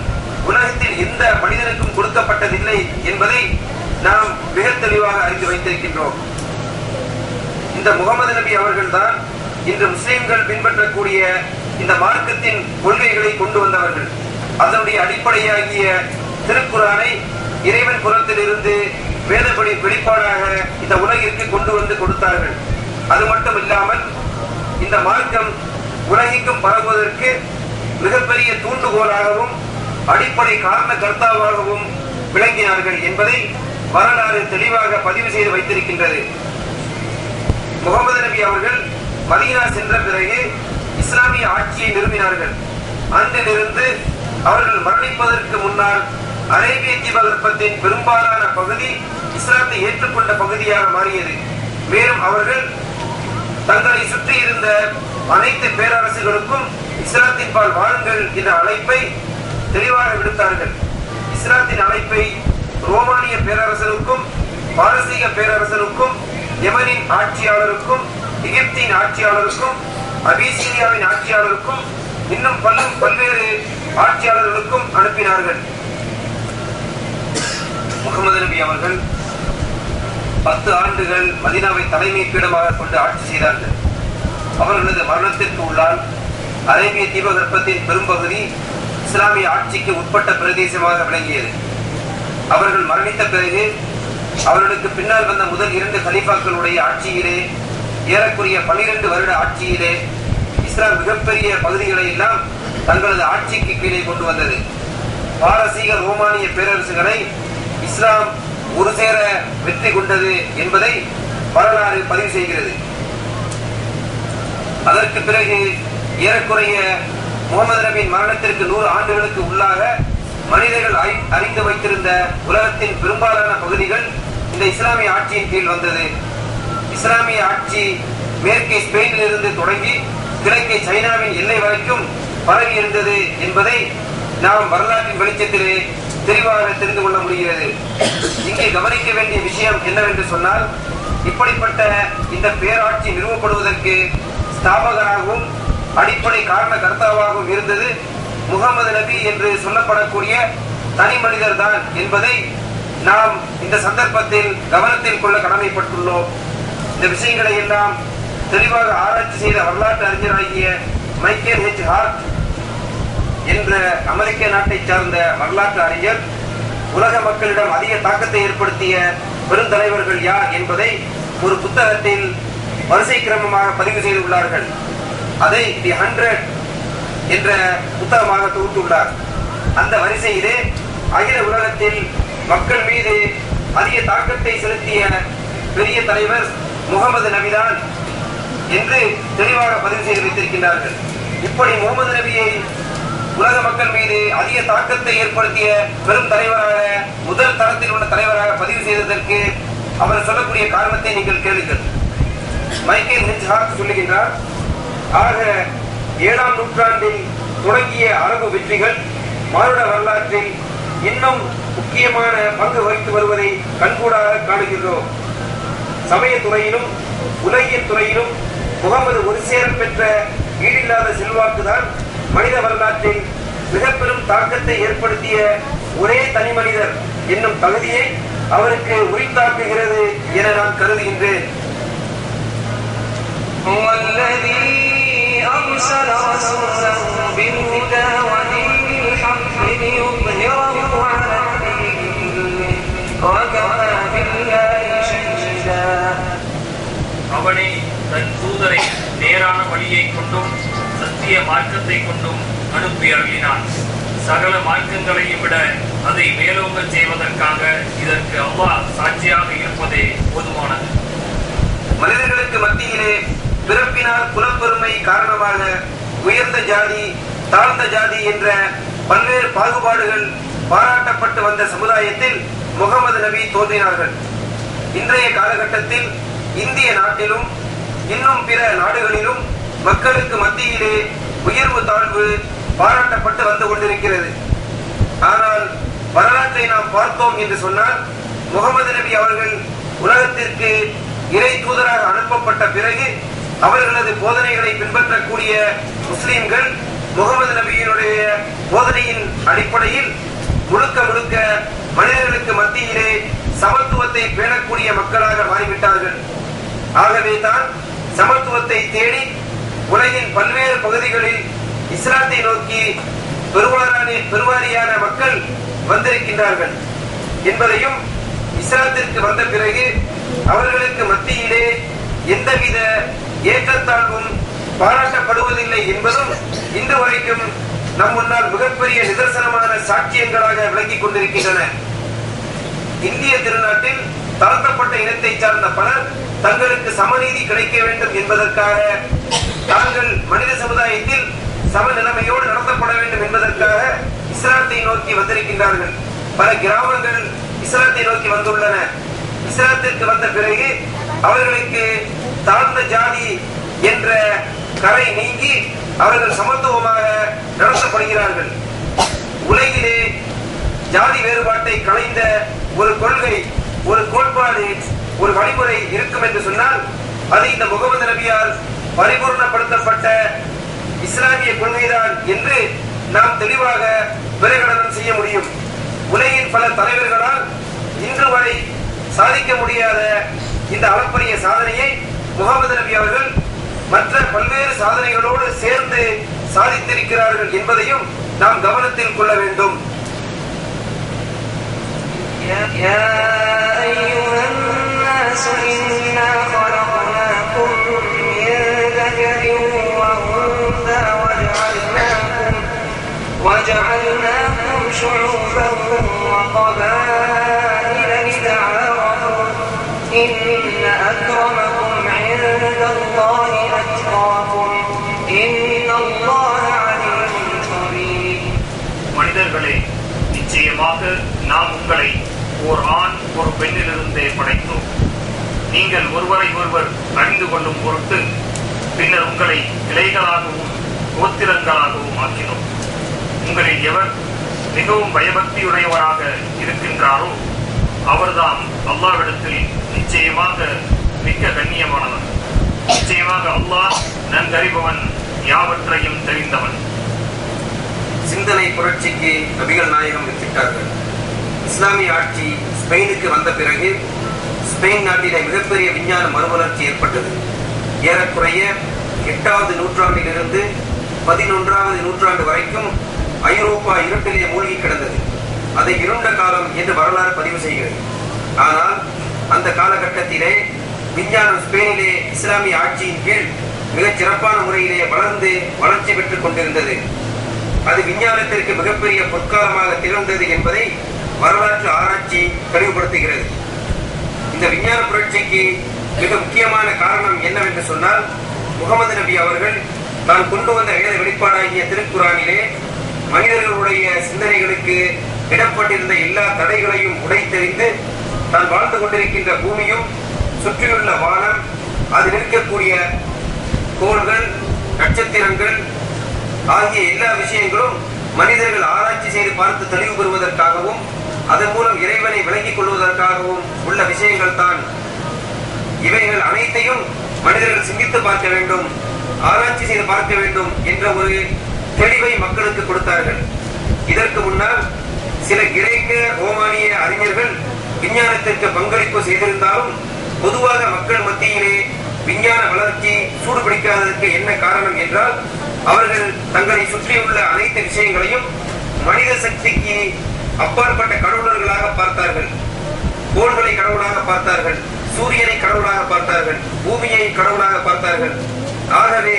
உலகத்தில் எந்த மனிதனுக்கும் கொடுக்கப்பட்டதில்லை என்பதை நாம் மிக தெளிவாக அறிந்து வைத்திருக்கின்றோம். இந்த முகமது நபி அவர்கள்தான் இன்று முஸ்லிம்கள் பின்பற்றக்கூடிய இந்த மார்க்கத்தின் கொள்கைகளை கொண்டு வந்தவர்கள். அதனுடைய அடிப்படையாகிய திருக்குரானை இறைவன் புறத்திலிருந்து வேதப்படி வெளிப்பாடாக இந்த உலகிற்கு கொண்டு வந்து கொடுத்தார்கள். அது மட்டும் இல்லாமல் இந்த மார்க்கம் உலகிற்கும் பரவுவதற்கு மிகப்பெரிய தூண்டுகோலாகவும் அடிப்படை காரண கர்த்தாவாகவும் விளங்கினார்கள் என்பதை வரலாறு தெளிவாக பதிவு செய்து வைத்திருக்கின்றது. முகமது நபி அவர்கள் மதீனா சென்ற பிறகு இஸ்லாமிய ஆட்சியை நிறுவினார்கள். அன்றிலிருந்து அவர்கள் மரணிப்பதற்கு முன்னால் அரேபிய தீபகற்பத்தின் பெரும்பாலான பகுதி இஸ்லாத்தை ஏற்றுக்கொண்ட பகுதியாக மாறியது. மேலும் அவர்கள் தங்களை சுற்றி இருந்த அனைத்து பேரரசுகளுக்கும் இஸ்லாத்தின் பால் வாழுங்கள் என்ற அழைப்பை தெளிவாக விடுத்தார்கள். இஸ்லாத்தின் அழைப்பை ரோமானிய பேரரசருக்கும், பாரசீக பேரரசருக்கும், யமனின் ஆட்சியாளருக்கும், எகிப்தின் ஆட்சியாளருக்கும், அபிசீனியாவின் ஆட்சியாளருக்கும், இன்னும் பல்வேறு ஆட்சியாளர்களுக்கும் அனுப்பினார்கள். முகமது நபி அவர்கள் 10 ஆண்டுகள் மதீனாவை தலைமை பீடமாக கொண்டு ஆட்சி செய்தார்கள். அவர்களது மரணத்திற்கு உள்ளால் அரேபிய தீபகற்பத்தின் பெரும்பகுதி இஸ்லாமிய ஆட்சிக்கு உட்பட்ட பிரதேசமாக விளங்கியது. அவர்கள் மரணித்த பிறகு அவர்களுக்கு பின்னால் வந்த முதல் 2 கலீஃபாக்களுடைய ஆட்சியிலே, ஏறக்குறைய 12 வருட ஆட்சியிலே இஸ்லாம் மிகப்பெரிய பகுதிகளை எல்லாம் தங்களது ஆட்சிக்கு கீழே கொண்டு வந்தது. பாரசீக ரோமானிய பேரரசுகளை இஸ்லாம் ஒரு சேர வெற்றி கொண்டது என்பதை வரலாறு பதிவு செய்கிறது. அதற்கு பிறகு ஏறக்குறைய முகமது நபியின் மரணத்திற்கு 100 ஆண்டுகளுக்கு உள்ளாக மனிதர்கள் அறிந்து வைத்திருந்த உலகத்தின் பெரும்பாலான பகுதிகள் இந்த இஸ்லாமிய ஆட்சியின் கீழ் வந்தது. இஸ்லாமிய ஆட்சி மேற்கே ஸ்பெயினில் இருந்து தொடங்கி கிழக்கே சைனாவின் எல்லை வரைக்கும் பரவி இருந்தது என்பதை நாம் வரலாற்றின் வெளிச்சத்திலே தெளிவாக தெரிந்து கொள்ள முடிகிறது. இங்கே கவனிக்க வேண்டிய விஷயம் என்னவென்று சொன்னால், இப்படிப்பட்ட இந்த பேராட்சி நிறுவப்படுவதற்கு ஸ்தாபகராகவும் அடிப்படை காரண கர்த்தாவாகவும் இருந்தது முகமது நபி என்று சொல்லப்படக்கூடிய தனி மனிதர் தான் என்பதை நாம் இந்த சந்தர்ப்பத்தில் கவனத்தில் கொள்ள கடமைப்பட்டுள்ளோம். இந்த விஷயங்களை எல்லாம் தெளிவாக ஆராய்ச்சி செய்த வரலாற்று அறிஞராகிய மைக்கேல் ஹெச் ஹார்ட் என்ற அமெரிக்க நாட்டை சார்ந்த வரலாற்று அறிஞர் உலக மக்களிடம் அதிக தாக்கத்தை ஏற்படுத்திய பெருந்தலைவர்கள் யார் என்பதை ஒரு புத்தகத்தில் வரிசை கிரமமாக பதிவு செய்துள்ளார்கள். அதை தி 100 என்ற புத்தகமாக தொகுத்துள்ளார். அந்த வரிசையிலே அகில உலகத்தில் மக்கள் மீது அதிக தாக்கத்தை செலுத்திய பெரிய தலைவர் முகமது நபிதான் என்று தெளிவாக பதிவு செய்து வைத்திருக்கின்றார்கள். இப்படி முகமது நபியை உலக மக்கள் மீது அதிக தாக்கத்தை ஏற்படுத்திய பெரும் தலைவராக, முதல் தரத்தில் உள்ள தலைவராக பதிவு செய்ததற்கு அவர் சொல்லக்கூடிய காரணத்தை நீங்கள் கேளுங்கள். மைக்கேல் ஹெச் ஹார்ட் சொல்லுகின்றார், ஆக 7ஆம் நூற்றாண்டில் தொடங்கிய அரபு வெற்றிகள் மானுட வரலாற்றில் இன்னும் முக்கியமான பங்கு வகித்து வருவதை கண்கூடாக காணுகின்றோம். சமயத்துறையிலும் உலகியல் துறையிலும் முகமது ஒரு சேர பெற்ற ஈடில்லாத செல்வாக்குதான் மனித வரலாற்றில் மிக பெரும் தாக்கத்தை ஏற்படுத்திய ஒரே தனி மனிதர் என்னும் தகுதியை அவருக்கு உரித்தாக்குகிறது என நான் கருதுகின்றேன். அவனே தன் தூதரை நேரான வழியை கொண்டும் சத்திய மார்க்கத்தை கொண்டும் அனுப்பி அருளினான். சகல மார்க்கங்களையும் விட அதை மேலோங்க செய்வதற்காக இதற்கு அல்லாஹ் சாட்சியாக இருப்பதே போதுமானது. மனிதர்களுக்கு மத்தியிலே பிறப்பினால் குலப்பெருமை காரணமாக உயர்ந்த ஜாதி, தாழ்ந்த ஜாதி என்ற பல்வேறு பாகுபாடுகள் பாராட்டப்பட்டு வந்த சமுதாயத்தில் முகமது நபி தோன்றினார்கள். இன்றைய காலகட்டத்தில் இந்திய நாட்டிலும் இன்னும் பிற நாடுகளிலும் மக்களுக்கு மத்தியிலே உயர்வு தாழ்வு பாராட்டப்பட்டு வந்து கொண்டிருக்கிறது. ஆனால் வரலாற்றை நாம் பார்த்தோம் என்று சொன்னால், முகமது நபி அவர்கள் உலகத்திற்கு இறை தூதராக அனுப்பப்பட்ட பிறகு அவர்களது போதனைகளை பின்பற்றக்கூடிய முஸ்லிம்கள் முகமது நபியினுடைய போதனையின் அடிப்படையில் முழுக்க முழுக்க மனிதர்களுக்கு மத்தியிலே சமத்துவத்தை பேணக்கூடிய மக்களாக மாறிவிட்டார்கள். ஆகவே தான் சமத்துவத்தை தேடி உலகின் பல்வேறு பகுதிகளில் இஸ்லாத்தை நோக்கி பெருவாரியான மக்கள் வந்திருக்கின்றார்கள் என்பதையும், இஸ்லாத்திற்கு வந்த பிறகு அவர்களுக்கு மத்தியிலே எந்தவித ஏற்றத்தாழ்வும் பாராட்டப்படுவதில்லை என்பதும் இன்று வரைக்கும் நம் முன்னால் மிகப்பெரிய நிதர்சனமான சாட்சியங்களாக விளங்கிக் கொண்டிருக்கின்றன. இந்திய திருநாட்டில் தாழ்த்தப்பட்ட இனத்தை சார்ந்த பலர் தங்களுக்கு சமநீதி கிடைக்க வேண்டும் என்பதற்காக, தாங்கள் மனித சமுதாயத்தில் சமநிலைமையோடு நடத்தப்பட வேண்டும் என்பதற்காக இஸ்லாத்தை நோக்கி வந்திருக்கின்றார்கள். பல கிராமங்கள் இஸ்லாத்தை நோக்கி வந்துள்ளன. இஸ்லாத்திற்கு வந்த பிறகு அவர்களுக்கு தாழ்ந்த ஜாதி என்ற கரை நீங்கி அவர்கள் சமத்துவமாக நடத்தப்படுகிறார்கள். உலகிலே ஜாதி வேறுபாட்டை களைந்த ஒரு கொள்கை, ஒரு கோட்பாடு, ஒரு வழிமுறை இருக்கும் என்று சொன்னால் அது இந்த முகமது நபியால் பரிபூர்ணப்படுத்தப்பட்ட இஸ்லாமிய கொள்கைதான் என்று நாம் தெளிவாக பிரகடனம் செய்ய முடியும். உலகின் பல தலைவர்களால் இன்று வரை சாதிக்க முடியாத இந்த அளப்பரிய சாதனையை முகமது நபி அவர்கள் மற்ற பல்வேறு சாதனைகளோடு சேர்ந்து சாதித்திருக்கிறார்கள் என்பதையும் நாம் கவனத்தில் கொள்ள வேண்டும். وجعلناكم شعوبا وقبائل لتعارفوا إن أكرمكم عند الله أتقاكم إن الله عليم خبير. மனிதர்களே, நிச்சயமாக நாம் உங்களை ஓர் ஆண் ஒரு பெண்ணிலிருந்தே படைத்தோம். நீங்கள் ஒருவரை ஒருவர் அறிந்து கொள்ளும் பொருட்டு பின்னர் உங்களை கிளைகளாகவும் கோத்திரங்களாகவும் ஆக்கினோம். உங்களில் எவர் மிகவும் பயபக்தியுடையவராக இருக்கின்றாரோ அவர்தான் அல்லாஹ்விடத்தில் நிச்சயமாக மிக்க கண்ணியமானவர். நிச்சயமாக அல்லாஹ் நன்கறிபவன், யாவற்றையும் தெரிந்தவன். சிந்தனை புரட்சிக்கு நபிகள் நாயகம் வித்திட்டார்கள். இஸ்லாமிய ஆட்சி ஸ்பெயினுக்கு வந்த பிறகு ஸ்பெயின் நாட்டிலே மிகப்பெரிய விஞ்ஞான மறுமலர்ச்சி ஏற்பட்டது. ஏறக்குறைய 8வது நூற்றாண்டிலிருந்து 11வது நூற்றாண்டு வரைக்கும் ஐரோப்பா இருட்டிலே மூழ்கி கிடந்தது. அதை இருண்ட காலம் என்று வரலாறு பதிவு செய்கிறது. ஆனால் அந்த காலகட்டத்திலே விஞ்ஞானம் ஸ்பெயினிலே இஸ்லாமிய ஆட்சியின் கீழ் மிகச் சிறப்பான முறையிலே வளர்ந்து வளர்ச்சி பெற்றுக் கொண்டிருந்தது. அது விஞ்ஞானத்திற்கு மிகப்பெரிய பொற்காலமாக திகழ்ந்தது என்பதை வரலாற்று ஆராய்ச்சி தெளிவுபடுத்துகிறது. இந்த விஞ்ஞான புரட்சிக்கு மிக முக்கியமான காரணம் என்னவென்று சொன்னால், முகமது நபி அவர்கள் தான் கொண்டு வந்த வேத வெளிப்பாடாகிய திருக்குரானிலே மனிதர்களுடைய சிந்தனைகளுக்கு இடப்பட்டிருந்த எல்லா தடைகளையும் உடைத்தெறிந்து தான் வாழ்ந்து கொண்டிருக்கின்ற பூமியும் சுற்றியுள்ள வானம், அதில் இருக்கக்கூடிய கோள்கள், நட்சத்திரங்கள் ஆகிய எல்லா விஷயங்களும் மனிதர்கள் ஆராய்ச்சி செய்து பார்த்து தெளிவு பெறுவதற்காகவும் அதன் மூலம் இறைவனை விளங்கிக் கொள்வதற்காகவும் உள்ள விஷயங்கள் தான். இவைகள் அனைத்தையும் மனிதர்கள் சிந்தித்து பார்க்க வேண்டும், ஆராய்ச்சி செய்து பார்க்க வேண்டும் என்ற ஒரு தெளிவை மக்களுக்கு கொடுத்தார்கள். இதற்கு முன்னால் சில கிரேக்க ரோமானிய அறிஞர்கள் விஞ்ஞானத்திற்கு பங்களிப்பு செய்திருந்தாலும் பொதுவாக மக்கள் மத்தியிலே விஞ்ஞான வளர்ச்சி சூடுபிடிக்காததற்கு என்ன காரணம் என்றால், அவர்கள் தங்களை சுற்றியுள்ள அனைத்து விஷயங்களையும் மனித சக்திக்கு அப்பாற்பட்ட கடவுளர்களாக பார்த்தார்கள். கோள்களை கடவுளாக பார்த்தார்கள், சூரியனை கடவுளாக பார்த்தார்கள், பூமியை கடவுளாக பார்த்தார்கள். ஆகவே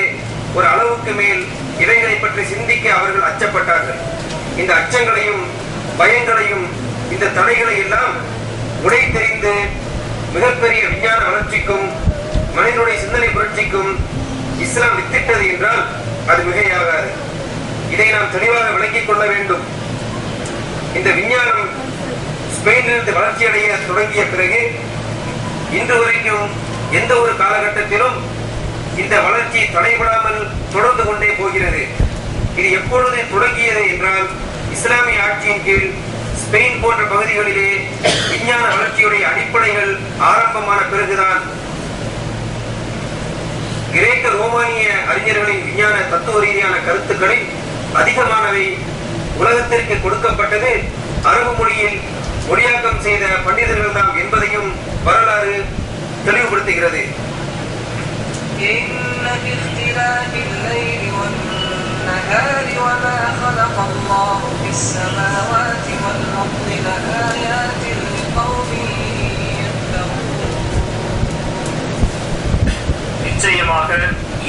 ஒரு அளவுக்கு மேல் இவைகளை பற்றி சிந்திக்க அவர்கள் அச்சப்பட்டார்கள். இந்த அச்சங்களையும் பயங்களையும் இந்த தடைகளை எல்லாம் உடைத்தெறிந்து மிகப்பெரிய விஞ்ஞான வளர்ச்சிக்கும் மனிதனுடைய சிந்தனை புரட்சிக்கும் இஸ்லாம் வித்திட்டது என்றால் அது மிகையாகாது. இதை நாம் தெளிவாக விளங்கிக் கொள்ள வேண்டும். இந்த விஞ்ஞானம் ஸ்பெயினிலிருந்து வளர்ச்சி அடைய தொடங்கிய பிறகு இன்று வரைக்கும் எந்த ஒரு காலகட்டத்திலும் இந்த வளர்ச்சி தடைபடாமல் தொடர்ந்து கொண்டே போகிறது. இது எப்பொழுது தொடங்கியது என்றால், இஸ்லாமிய ஆட்சியின் கீழ் ஸ்பெயின் போன்ற பகுதிகளிலே விஞ்ஞான வளர்ச்சியுடைய அடிப்படைகள் ஆரம்பமான பிறகுதான் கிரேக்க ரோமானிய அறிஞர்களின் விஞ்ஞான தத்துவ ரீதியான கருத்துக்களில் அதிகமானவை உலகத்திற்கு கொடுக்கப்பட்டது அரபு மொழியில் மொழியாக்கம் செய்த பண்டிதர்கள் தான் என்பதையும் வரலாறு தெளிவுபடுத்துகிறது. நிச்சயமாக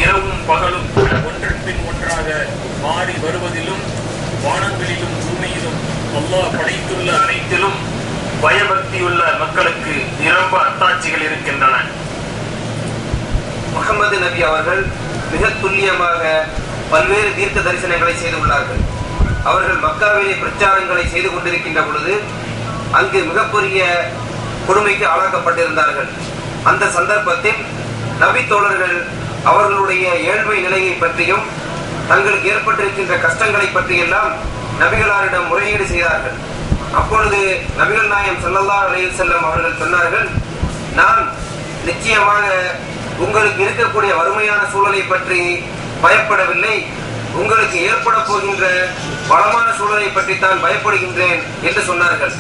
இரவும் பகலும் ஒன்றன் பின் ஒன்றாக மாறி வருவதிலும் வானங்களிலும் பூமியிலும் அல்லாஹ் படைத்துள்ள அனைத்திலும் பயபக்தியுள்ள மக்களுக்கு நிரம்ப அத்தாட்சிகள் இருக்கின்றன. முகமது நபி அவர்கள் மிக துல்லியமாக பல்வேறு தீர்க்க தரிசனங்களை செய்துள்ளார்கள். அவர்கள் மக்காவிலே பிரச்சாரங்களை செய்து கொண்டிருக்கின்ற பொழுது அங்கு மிகப்பெரிய கொடுமைக்கு ஆளாக்கப்பட்டிருந்தார்கள். அந்த சந்தர்ப்பத்தில் நபி தோழர்கள் அவர்களுடைய ஏழ்மை நிலையை பற்றியும் தங்களுக்கு ஏற்பட்டிருக்கின்ற கஷ்டங்களை பற்றியெல்லாம் நபிகளாரிடம் முறையீடு செய்தார்கள். அப்பொழுது நபிகள் நாயகம் ஸல்லல்லாஹு அலைஹி வஸல்லம் அவர்கள் சொன்னார்கள், நான் நிச்சயமாக உங்களுக்கு இருக்கக்கூடிய வறுமையான சூழலை பற்றி பயப்படவில்லை, உங்களுக்கு ஏற்பட போகின்ற வளமான சூழலை பற்றி தான் பயப்படுகின்றேன் என்று சொன்னார்கள்.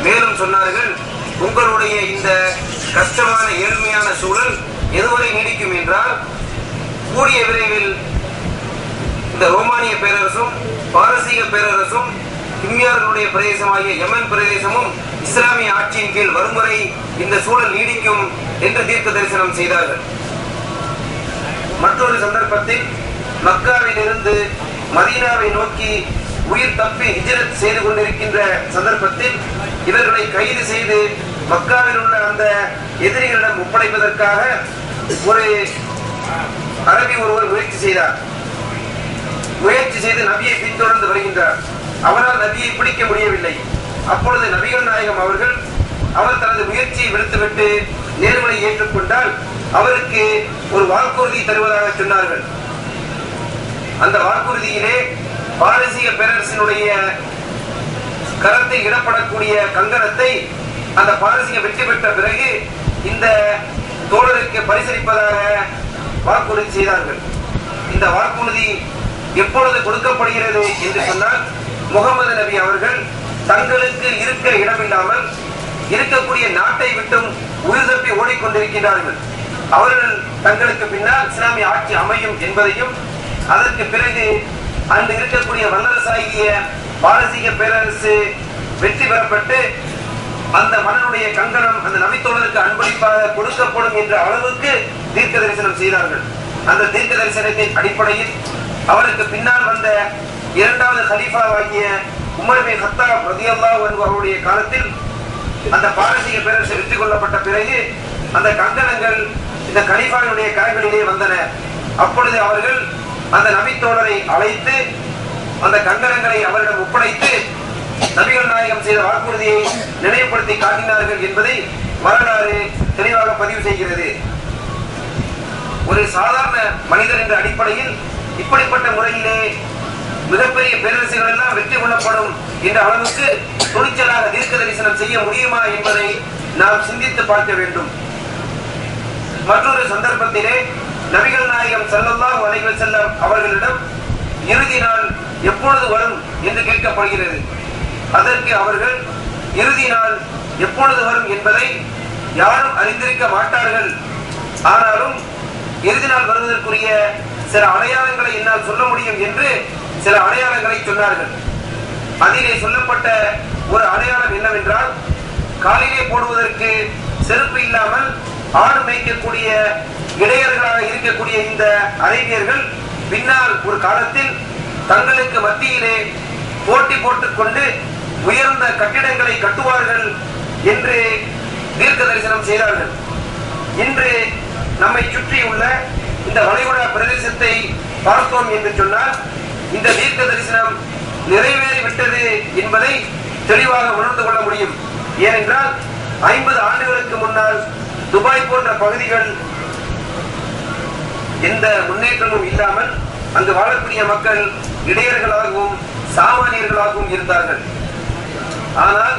மேலும் சொன்னார்கள், உங்களுடைய இந்த கஷ்டமான ஏழ்மையான சூழல் எதுவரை நீடிக்கும் என்றால் கூடிய விரைவில் இந்த ரோமானிய பேரரசும் பாரசீக பேரரசும் ஹிம்யார்களுடைய பிரதேசமாகிய யமன் பிரதேசமும் இஸ்லாமிய ஆட்சியின் கீழ் வரும் வரை இந்த சூழல் நீடிக்கும் என்று தீர்க்க தரிசனம் செய்தார்கள். மற்றொரு சந்தர்ப்பத்தில் மக்காவில் இருந்து மதீனாவை நோக்கி உயிர் தப்பி ஹிஜ்ரத் செய்து கொண்டிருக்கின்ற சந்தர்ப்பத்தில் இவர்களை கைது செய்து மக்காவில் உள்ள அந்த எதிரிகளிடம் ஒப்படைப்பதற்காக ஒரு அரபி ஒருவர் முயற்சி செய்து நபியை பின்தொடர்ந்து வருகின்றார். அவரால் நபியை பிடிக்க முடியவில்லை. அப்பொழுது நபிகள் நாயகம் அவர்கள் அவர் தனது முயற்சியை விடுத்துவிட்டு நேர்வழி ஏற்றுக்கொண்டால் அவருக்கு ஒரு வாக்குறுதி தருவதாக சொன்னார்கள். அந்த வாக்குறுதியிலே பாரசீக பேரரசினுடைய கரத்தை இடப்படக்கூடிய கங்கணத்தை அந்த பாரசீக வெற்றி பெற்ற பிறகு இந்த தோழருக்கு பரிசளிப்பதாக வாக்குறுதி செய்தார்கள். இந்த வாக்குறுதி எப்பொழுது கொடுக்கப்படுகிறது என்று சொன்னால், முகமது நபி அவர்கள் தங்களுக்கு இருக்க இடமில்லாமல் இருக்கக்கூடிய நாட்டை விட்டும் உயிர் தப்பி ஓடிக்கொண்டிருக்கிறார்கள். அவர்கள் தங்களுக்கு பின்னால் இஸ்லாமிய ஆட்சி அமையும் என்பதையும், அதற்கு பிறகு அங்கு இருக்கக்கூடிய வல்லரசாகிய பாரசீக பேரரசு வெற்றி பெறப்பட்டு அந்த மன்னனுடைய கங்கணம் அந்த நபித்தோழருக்கு அன்பளிப்பாக கொடுக்கப்படும் என்ற அளவுக்கு தீர்க்க தரிசனம் செய்தார்கள். அந்த தீர்க்க தரிசனத்தின் அடிப்படையில் அவருக்கு பின்னால் வந்த இரண்டாவது கலீஃபாவாகிய உமர் பின் கத்தாப் ரலியல்லாஹு அன்ஹு அவருடைய காலத்தில் அந்த பாரசீக பேரரசு வெற்றி கொள்ளப்பட்ட பிறகு அந்த கங்கணங்கள் இந்த கலீஃபாவினுடைய கரங்களிலே வந்தன. அப்பொழுது அவர்கள் அந்த நபித்தோழரை அழைத்து அந்த கங்கணங்களை அவரிடம் ஒப்படைத்து நபிகள் நாயகம் செய்த வாக்குறுதியை நினைவுபடுத்தி காட்டினார்கள் என்பதை வரலாறு தெளிவாக பதிவு செய்கிறது. ஒரு சாதாரண மனிதர் என்ற அடிப்படையில் இப்படிப்பட்ட முறையிலே மிகப்பெரிய பேரரசுகள் எல்லாம் வெற்றி கொள்ளப்படும் என்ற அளவுக்கு துணிச்சலாக தீர்க்க தரிசனம் செய்ய முடியுமா என்பதை நாம் சிந்தித்து பார்க்க வேண்டும். மற்றொரு சந்தர்ப்பத்திலே நபிகள் நாயகம் ஸல்லல்லாஹு அலைஹி வஸல்லம் அவர்களிடம் இறுதி நாள் எப்பொழுது வரும் என்று கேட்கப்படுகிறது. அதற்கு அவர்கள் இறுதி நாள் எப்பொழுது வரும் என்பதை யாரும் அறிந்திருக்க மாட்டார்கள், ஆனாலும் இறுதி நாள் வருவதற்குரிய சில அடையாளங்களை என்னால் சொல்ல முடியும் என்று சில அடையாளங்களை சொன்னார்கள். அதிலே சொல்லப்பட்ட ஒரு அடையாளம் என்னவென்றால், காலிலே போடுவதற்கு செருப்பு இல்லாமல் ஆடு மேய்க்கக்கூடிய இடையர்களாக இருக்கக்கூடிய இந்த அரேபியர்கள் பின்னால் ஒரு காலத்தில் தங்களுக்கு மத்தியிலே போட்டி போட்டுக் கொண்டு உயர்ந்த கட்டிடங்களை கட்டுவார்கள் என்று தீர்க்க தரிசனம் செய்தார்கள். இன்று நம்மை சுற்றியுள்ள இந்த வளைகுடா பிரதேசத்தை பார்த்தோம் என்று சொன்னால் இந்த தீர்க்க தரிசனம் நிறைவேறிவிட்டது என்பதை தெளிவாக உணர்ந்து கொள்ள முடியும். ஏனென்றால் 50 ஆண்டுகளுக்கு முன்னால் துபாய் போன்ற பகுதிகள் எந்த முன்னேற்றமும் இல்லாமல் அங்கு வாழக்கூடிய மக்கள் இடையர்களாகவும் சாமானியர்களாகவும் இருந்தார்கள். ஆனால்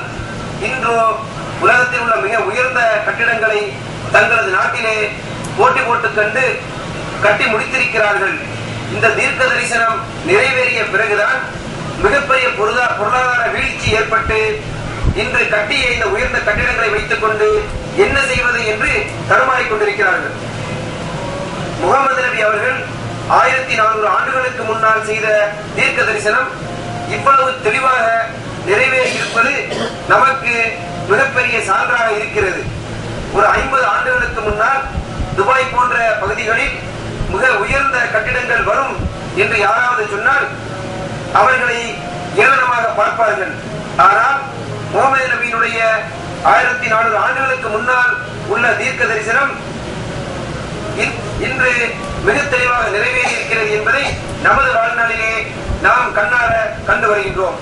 இன்றோ உலகத்தில் உள்ள மிக உயர்ந்த கட்டிடங்களை தங்களது நாட்டிலே போட்டி போட்டுக் கண்டு கட்டி முடித்திருக்கிறார்கள். இந்த தீர்க்க தரிசனம் நிறைவேறிய பிறகுதான் மிகப்பெரிய பொருளாதார வீழ்ச்சி ஏற்பட்டு இன்று கட்டிய இந்த உயர்ந்த கட்டிடங்களை வைத்துக் கொண்டு என்ன செய்வது என்று தடுமாறிக் கொண்டிருக்கிறார்கள். முகமது நபி அவர்கள் 1400 ஆண்டுகளுக்கு முன்னால் செய்த தீர்க்க தரிசனம் இவ்வளவு தெளிவாக நிறைவேறி இருப்பது நமக்கு மிகப்பெரிய சான்றாக இருக்கிறது. ஒரு 50 ஆண்டுகளுக்கு முன்னால் துபாய் போன்ற பகுதிகளில் மிக உயர்ந்த கட்டிடங்கள் வரும் என்று யாராவது சொன்னால் அவர்களை ஏளனமாக பார்ப்பார்கள். ஆனால் முகமது நபியினுடைய 1400 ஆண்டுகளுக்கு முன்னால் உள்ள தீர்க்க தரிசனம் இன்று மிக தெளிவாக நிறைவேறி இருக்கிறது என்பதை நமது வாழ்நாளிலே நாம் கண்ணார கண்டு வருகின்றோம்.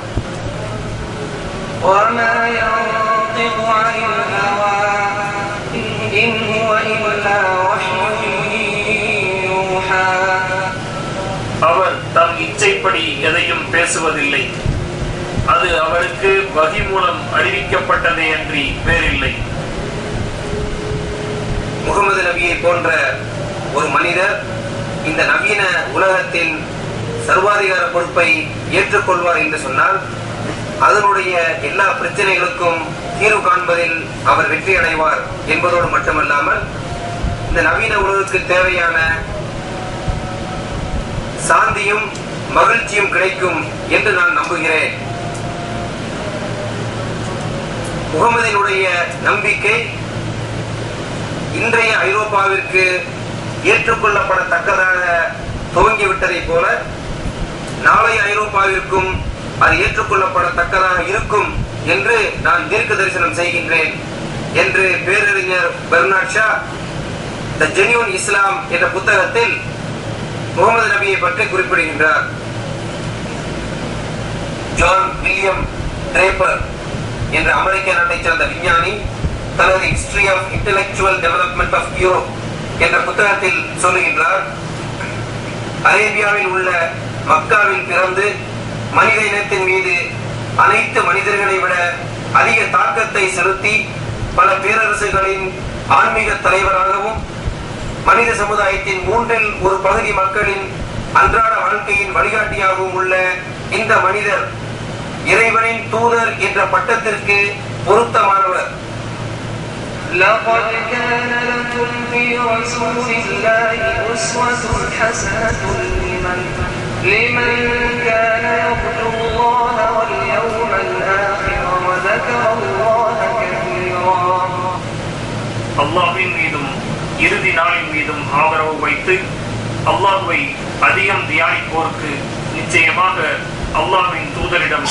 அவர் தம் இச்சைப்படி எதையும் பேசுவதில்லை. அது அவருக்கு வகி மூலம் அறிவிக்கப்பட்டதே அன்றி வேறில்லை. முகமது நபியை போன்ற ஒரு மனிதர் இந்த நவீன உலகத்தின் சர்வாதிகார பொறுப்பை ஏற்றுக்கொள்வார் என்று சொன்னால் அதனுடைய எல்லா பிரச்சனைகளுக்கும் தீர்வு காண்பதில் அவர் வெற்றி அடைவார் என்பதோடு மட்டுமல்லாமல் இந்த நவீன உலகுக்கு தேவையான சாந்தியும் மகிழ்ச்சியும் கிடைக்கும் என்று நான் நம்புகிறேன். முகமதினுடைய நம்பிக்கை இன்றைய ஐரோப்பாவிற்கு ஏற்றுக்கொள்ளப்படத்தக்கதாக துவங்கிவிட்டதை போல நாளைய ஐரோப்பாவிற்கும் அது ஏற்றுக்கொள்ளப்படத்தக்கதாக இருக்கும் என்று நான் தீர்க்க தரிசனம் செய்கின்றேன் என்று பேரறிஞர் பெர்னார்ட் ஷா தி ஜென்யூன் இஸ்லாம் என்ற புத்தகத்தில் முகமது நபியை பற்றி குறிப்பிடுகின்றார். ஜான் வில்லியம் டிரேப்பர் என்ற அமெரிக்க நாட்டைச் சேர்ந்த விஞ்ஞானி தனது history of intellectual development of Europe என்ற புத்தகத்தில் சொல்லுகின்றார், அரேபியாவில் உள்ள மக்காவில் பிறந்து மனித இனத்தின் மீது அனைத்து மனிதர்களை விட அதிக தாக்கத்தை செலுத்தி பல பேரரசுகளின் ஆன்மீக தலைவராகவும் மனித சமுதாயத்தின் 1/3 பகுதி மக்களின் அன்றாட வாழ்க்கையின் வழிகாட்டியாகவும் உள்ள இந்த மனிதர் இறைவனின் தூதர் என்ற பட்டத்திற்கு பொருத்தமானவர். لقد كان لكم في رسول الله أسوة حسنة لمن كان يرجو الله واليوم الآخر وذكر الله كثيرا. அல்லாஹ்வின் மீதும் இறுதி நாளின் மீதும் ஆதரவு வைத்து அல்லாஹ்வை அதிகம் தியானிப்போருக்கு நிச்சயமாக அல்லாஹ்வின் தூதரிடம்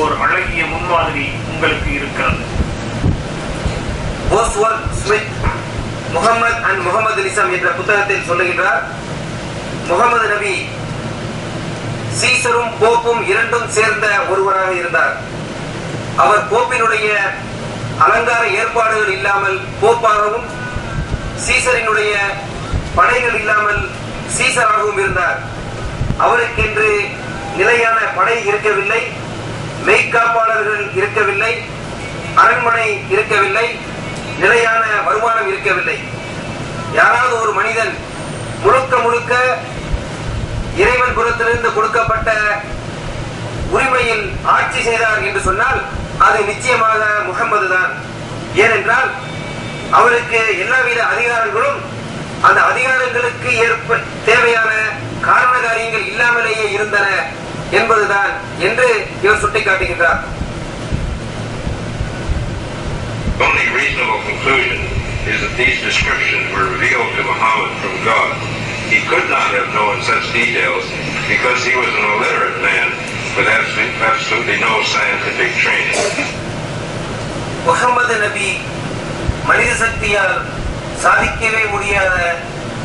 ஓர் அழகிய முன்மாதிரி உங்களுக்கு இருக்கிறது. முகமது அண்ட் முகமதுலிசம் என்ற புத்தகத்தில் சொல்லுகின்றார், முகமது நபி சீசரும் போப்பும் இரண்டும் சேர்ந்த ஒருவராக இருந்தார். அவர் போப்பினுடைய அலங்கார ஏற்பாடுகள் இல்லாமல் போப்பாகவும் சீசரினுடைய படைகள் இல்லாமல் சீசராகவும் இருந்தார். அவருக்கென்று நிலையான படை இருக்கவில்லை, மெய்காப்பாளர்கள் இருக்கவில்லை, அரண்மனை இருக்கவில்லை, நிலையான வருமானம் இருக்கவில்லை. யாராவது ஒரு மனிதன் முழுக்க இறைவன் புறத்திலிருந்து கொடுக்கப்பட்ட உரிமையில் ஆட்சி செய்தார் என்று சொன்னால் அது நிச்சயமாக முகம்மது தான். ஏனென்றால் அவருக்கு எல்லாவித அதிகாரங்களும் அந்த அதிகாரங்களுக்கு தேவையான காரண காரியங்கள் இல்லாமலேயே இருந்தன என்பதுதான் என்று இவர் சுட்டிக்காட்டுகின்றார். Only reasonable conclusion is that these descriptions were revealed to Muhammad from God. He could not have known such details because he was an illiterate man with absolutely no scientific training. Mohammed நபி மனித சக்தியால் சாதிக்கவே முடியாத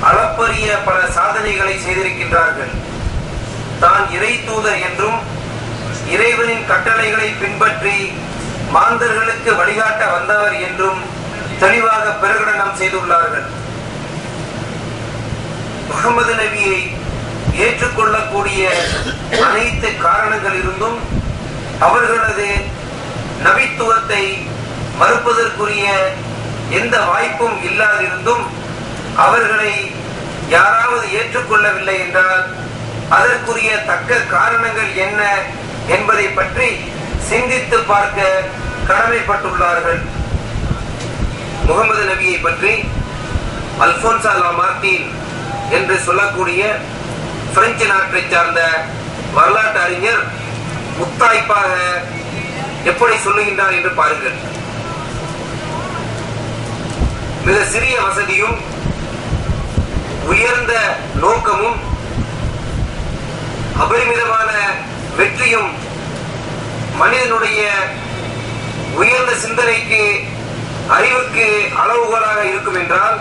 அளப்பரிய பல சாதனைகளை செய்திருக்கின்றார்கள். தான் இறை தூதர் என்றும் இறைவனின் கட்டளைகளை பின்பற்றி மாந்தர்களுக்கு வழிகாட்ட வந்தவர் என்றும் தெளிவாக பிரகடனம் செய்துள்ளார்கள். முகமது நபியை ஏற்றுக்கொள்ளக்கூடிய அனைத்து காரணங்கள் இருந்தும் அவர்களது நபித்துவத்தை மறுப்பதற்குரிய எந்த வாய்ப்பும் இல்லாதிருந்தும் அவர்களை யாராவது ஏற்றுக்கொள்ளவில்லை என்றால் அதற்குரிய தக்க காரணங்கள் என்ன என்பதை பற்றி சிந்தித்து பார்க்க கடமைப்பட்டுள்ளார்கள். முகமது நபியை பற்றி அல்போன்சா லாமார்டின் என்று சொல்லக்கூடிய பிரெஞ்சு நாட்டை சார்ந்த வரலாற்று அறிஞர் முத்தாய்ப்பாக எப்படி சொல்லுகின்றார் என்று பாருங்கள். மிக சிறிய வசதியும் உயர்ந்த நோக்கமும் அபரிமிதமான வெற்றியும் மனிதனுடைய உயர்ந்த சிந்தனைக்கு அறிவுக்கு அளவுகோலாக இருக்கும் என்றால்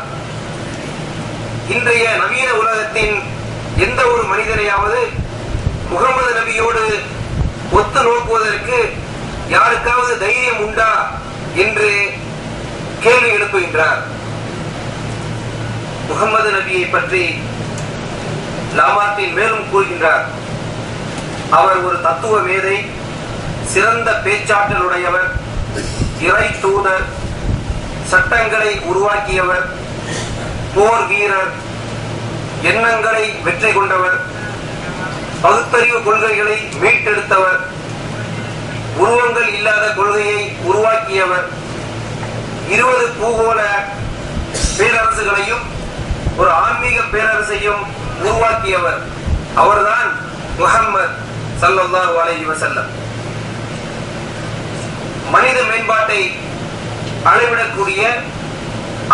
இன்றைய நவீன உலகத்தின் எந்த ஒரு மனிதனையாவது முகமது நபியோடு ஒத்து நோக்குவதற்கு யாருக்காவது தைரியம் உண்டா என்று கேள்வி எழுப்புகின்றார். முகமது நபியை பற்றி லாமார்டின் மேலும் கூறுகின்றார், அவர் ஒரு தத்துவ மேதை, சிறந்த பேச்சாற்றலுடையவர், இறை தூதர், சட்டங்களை உருவாக்கியவர், போர் வீரர், எண்ணங்களை வெற்றி கொண்டவர், பகுத்தறிவு கொள்கைகளை மீட்டெடுத்தவர், உருவங்கள் இல்லாத கொள்கையை உருவாக்கியவர், 20 பூகோள பேரரசுகளையும் ஒரு ஆன்மீக பேரரசையும் உருவாக்கியவர். அவர்தான் முஹம்மது ஸல்லல்லாஹு அலைஹி வஸல்லம். மனித மேம்பாட்டை அளவிடக்கூடிய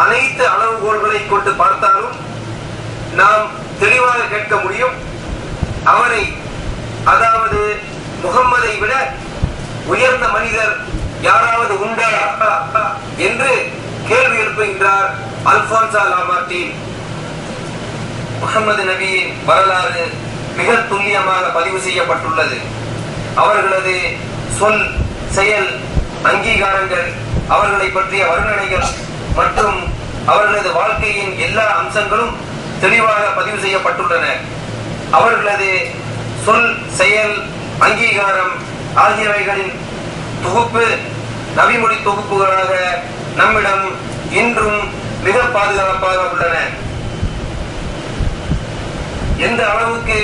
அனைத்து அளவுகோல்களை கொண்டு பார்த்தாலும் நாம் தெளிவாக கேட்க முடியும், அவரை, அதாவது முகம்மதை விட உயர்ந்த மனிதர் யாராவது உண்டா என்று கேள்வி எழுப்புகின்றார் அல்போன்சா லாமார்டின். முகமது நபியின் வரலாறு மிக துல்லியமாக பதிவு செய்யப்பட்டுள்ளது. அவர்களது சொல், செயல், அங்கீகாரங்கள், அவர்களை பற்றிய வர்ணனைகள் மற்றும் அவர்களது வாழ்க்கையின் எல்லா அம்சங்களும் தெளிவாக பதிவு செய்யப்பட்டுள்ளன. அவர்களது சொல், செயல், அங்கீகாரம் ஆகியவைகளின் தொகுப்பு நபிமொழி தொகுப்புகளாக நம்மிடம் இன்றும் மிக பாதுகாப்பாக உள்ளன. எந்த அளவுக்கு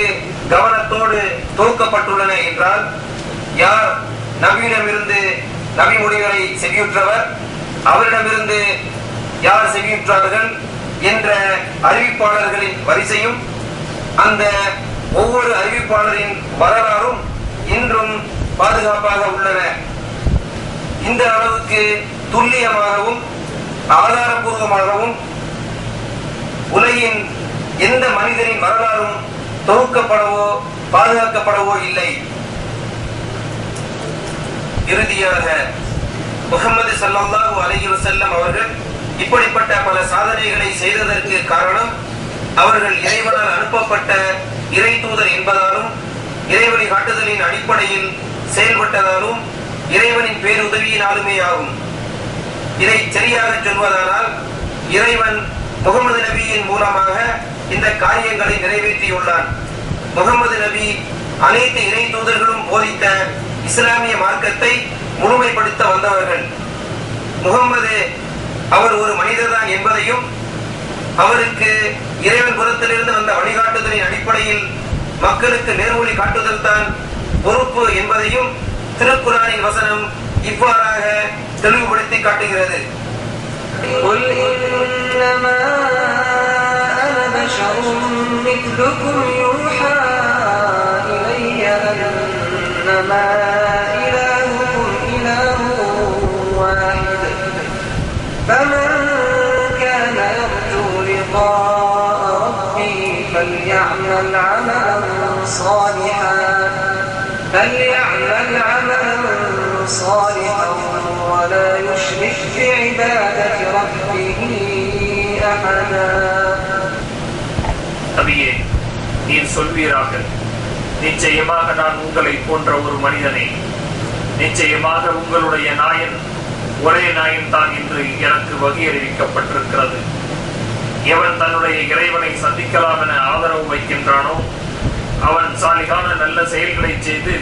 கவனத்தோடு தொகுக்கப்பட்டுள்ளன என்றால், யார் நபியிடமிருந்து நபிமொழிகளை செவியுற்றவர், அவரிடமிருந்து யார் செவியுற்றார்கள் என்ற அறிவிப்பாளர்களின் வரிசையும் அந்த ஒவ்வொரு அறிவிப்பாளரின் வரலாறும் இன்றும் பாதுகாப்பாக உள்ளன. இந்த அளவுக்கு துல்லியமாகவும் ஆதாரபூர்வமாகவும் உலகின் எந்த மனிதரின் வரலாறும் தொகுக்கப்படவோ பாதுகாக்கப்படவோ இல்லை. இறுதியாக முஹம்மது ஸல்லல்லாஹு அலைஹி வஸல்லம் அவர்கள் இப்படிப்பட்ட பல சாதனைகளை செய்ததற்கு காரணம் அவர்கள் இறைவனால் அனுப்பப்பட்ட இறை தூதர் என்பதாலும், இறைவழி காட்டுதலின் அடிப்படையில் செயல்பட்டதாலும், இறைவனின் பேருதவியினாலுமே ஆகும். இதை சரியாக சொல்வதானால் இறைவன் முகமது நபியின் மூலமாக இந்த காரியங்களை நிறைவேற்றியுள்ளான். முகமது நபி அனைத்து இறை தூதர்களும் போதித்த இஸ்லாமிய மார்க்கத்தை முழுமைப்படுத்த வந்தவர்கள். முகமது அவர் ஒரு மனிதர்தான் என்பதையும், அவருக்கு இறைவன் புறத்திலிருந்து வந்த வழிகாட்டுதலின் அடிப்படையில் மக்களுக்கு நேர்வழி காட்டுதல் தான் பொறுப்பு என்பதையும் திருக்குர்ஆனின் வசனம் இவ்வாறாக தெளிவுபடுத்தி காட்டுகிறது. قل إنما أنا بشر مثلكم يوحى إلي أنما إلهكم إله واحد فمن كان يرجو لقاء ربه فليعمل عملا صالحا ولا يشرك بعبادة ربه أحدا. நபியே, நீர் சொல்வீராக, நிச்சயமாக நான் உங்களை போன்ற ஒரு மனிதனே, நிச்சயமாக உங்களுடைய நாயன் ஒரே நாயன் தான் என்று எனக்கு வகை அறிவிக்கப்பட்டிருக்கிறது. எவன் தன்னுடைய இறைவனை சந்திக்கலாம் என ஆதரவு வைக்கின்றானோ அவன் சாலிகான நல்ல செயல்களை செய்து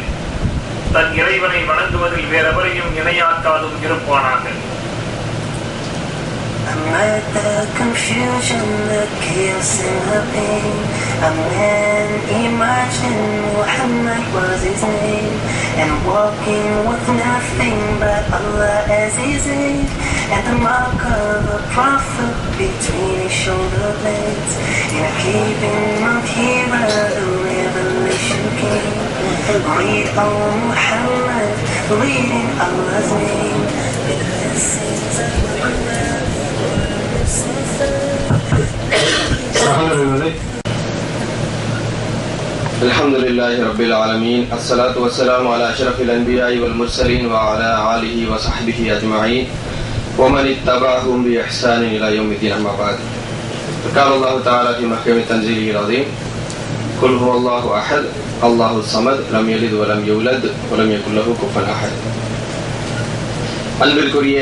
தன் இறைவனை வணங்குவதில் வேறெவரையும் இணையாக்காதும் இருப்பானாக. Amid the confusion, the chaos and the pain, a man emerged and Muhammad was his name. And walking with nothing but Allah as his aid, and the mark of a prophet between his shoulder blades. In a keeping of Hira, the revelation came. Read, O Muhammad, read in Allah's name. The blessings of Allah. الحمد لله رب العالمين الصلاة والسلام على أشرف الأنبياء والمرسلين وعلى آله وصحبه أجمعين ومن اتبعهم بإحسان إلى يوم الدين أما بعد. قال الله تعالى في محكم تنزيله العظيم قل هو الله أحد الله الصمد لم يلد ولم يولد ولم يكن له كفوا أحد. அன்பிற்குரிய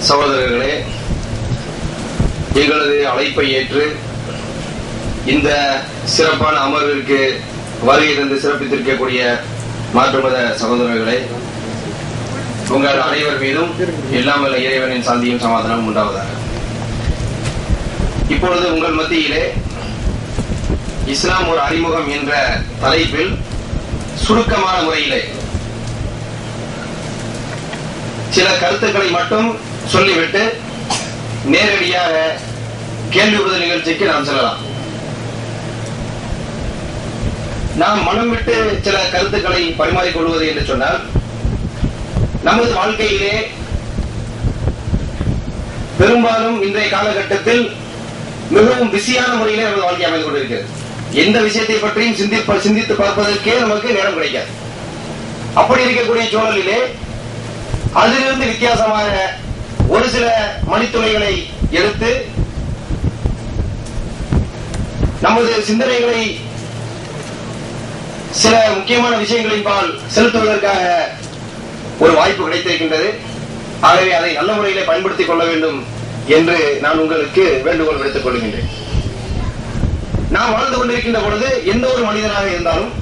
சகோதரர்களே, எங்களது அழைப்பை ஏற்று இந்த சிறப்பான அமர்விற்கு வருகை தந்து சிறப்பித்திருக்கக்கூடிய மாற்று மத சகோதரர்களே, உங்கள் அனைவர் மீதும் எல்லாம் வல்ல இறைவனின் சாந்தியும் சமாதானம் உண்டாவதாக. இப்பொழுது உங்கள் மத்தியிலே இஸ்லாம் ஒரு அறிமுகம் என்ற தலைப்பில் சுருக்கமான முறையிலே சில கருத்துக்களை மட்டும் சொல்லிவிட்டு நேரடியாக கேள்வி பதில் நிகழ்ச்சிக்கு நாம் செல்லலாம். நாம் மனம் விட்டு சில கருத்துக்களை பரிமாறிக்கொள்வது என்று சொன்னால், நமது வாழ்க்கையிலே பெரும்பாலும் இன்றைய காலகட்டத்தில் மிகவும் பிஸியான முறையிலே நமது வாழ்க்கை அமைந்து கொண்டிருக்கிறது. எந்த விஷயத்தை பற்றியும் சிந்தித்து பார்ப்பதற்கே நமக்கு நேரம் கிடைக்காது. அப்படி இருக்கக்கூடிய சூழலிலே அதிலிருந்து வித்தியாசமாக ஒரு சில மணித்துளைகளை எடுத்து நமது சிந்தனைகளை சில முக்கியமான விஷயங்களின் பால் செலுத்துவதற்காக ஒரு வாய்ப்பு கிடைத்திருக்கின்றது. ஆகவே அதை நல்ல முறையிலே பயன்படுத்திக் கொள்ள வேண்டும் என்று நான் உங்களுக்கு வேண்டுகோள் விடுத்துக் கொள்கின்றேன். நாம் வாழ்ந்து கொண்டிருக்கின்ற பொழுது எந்த ஒரு மனிதனாக இருந்தாலும்,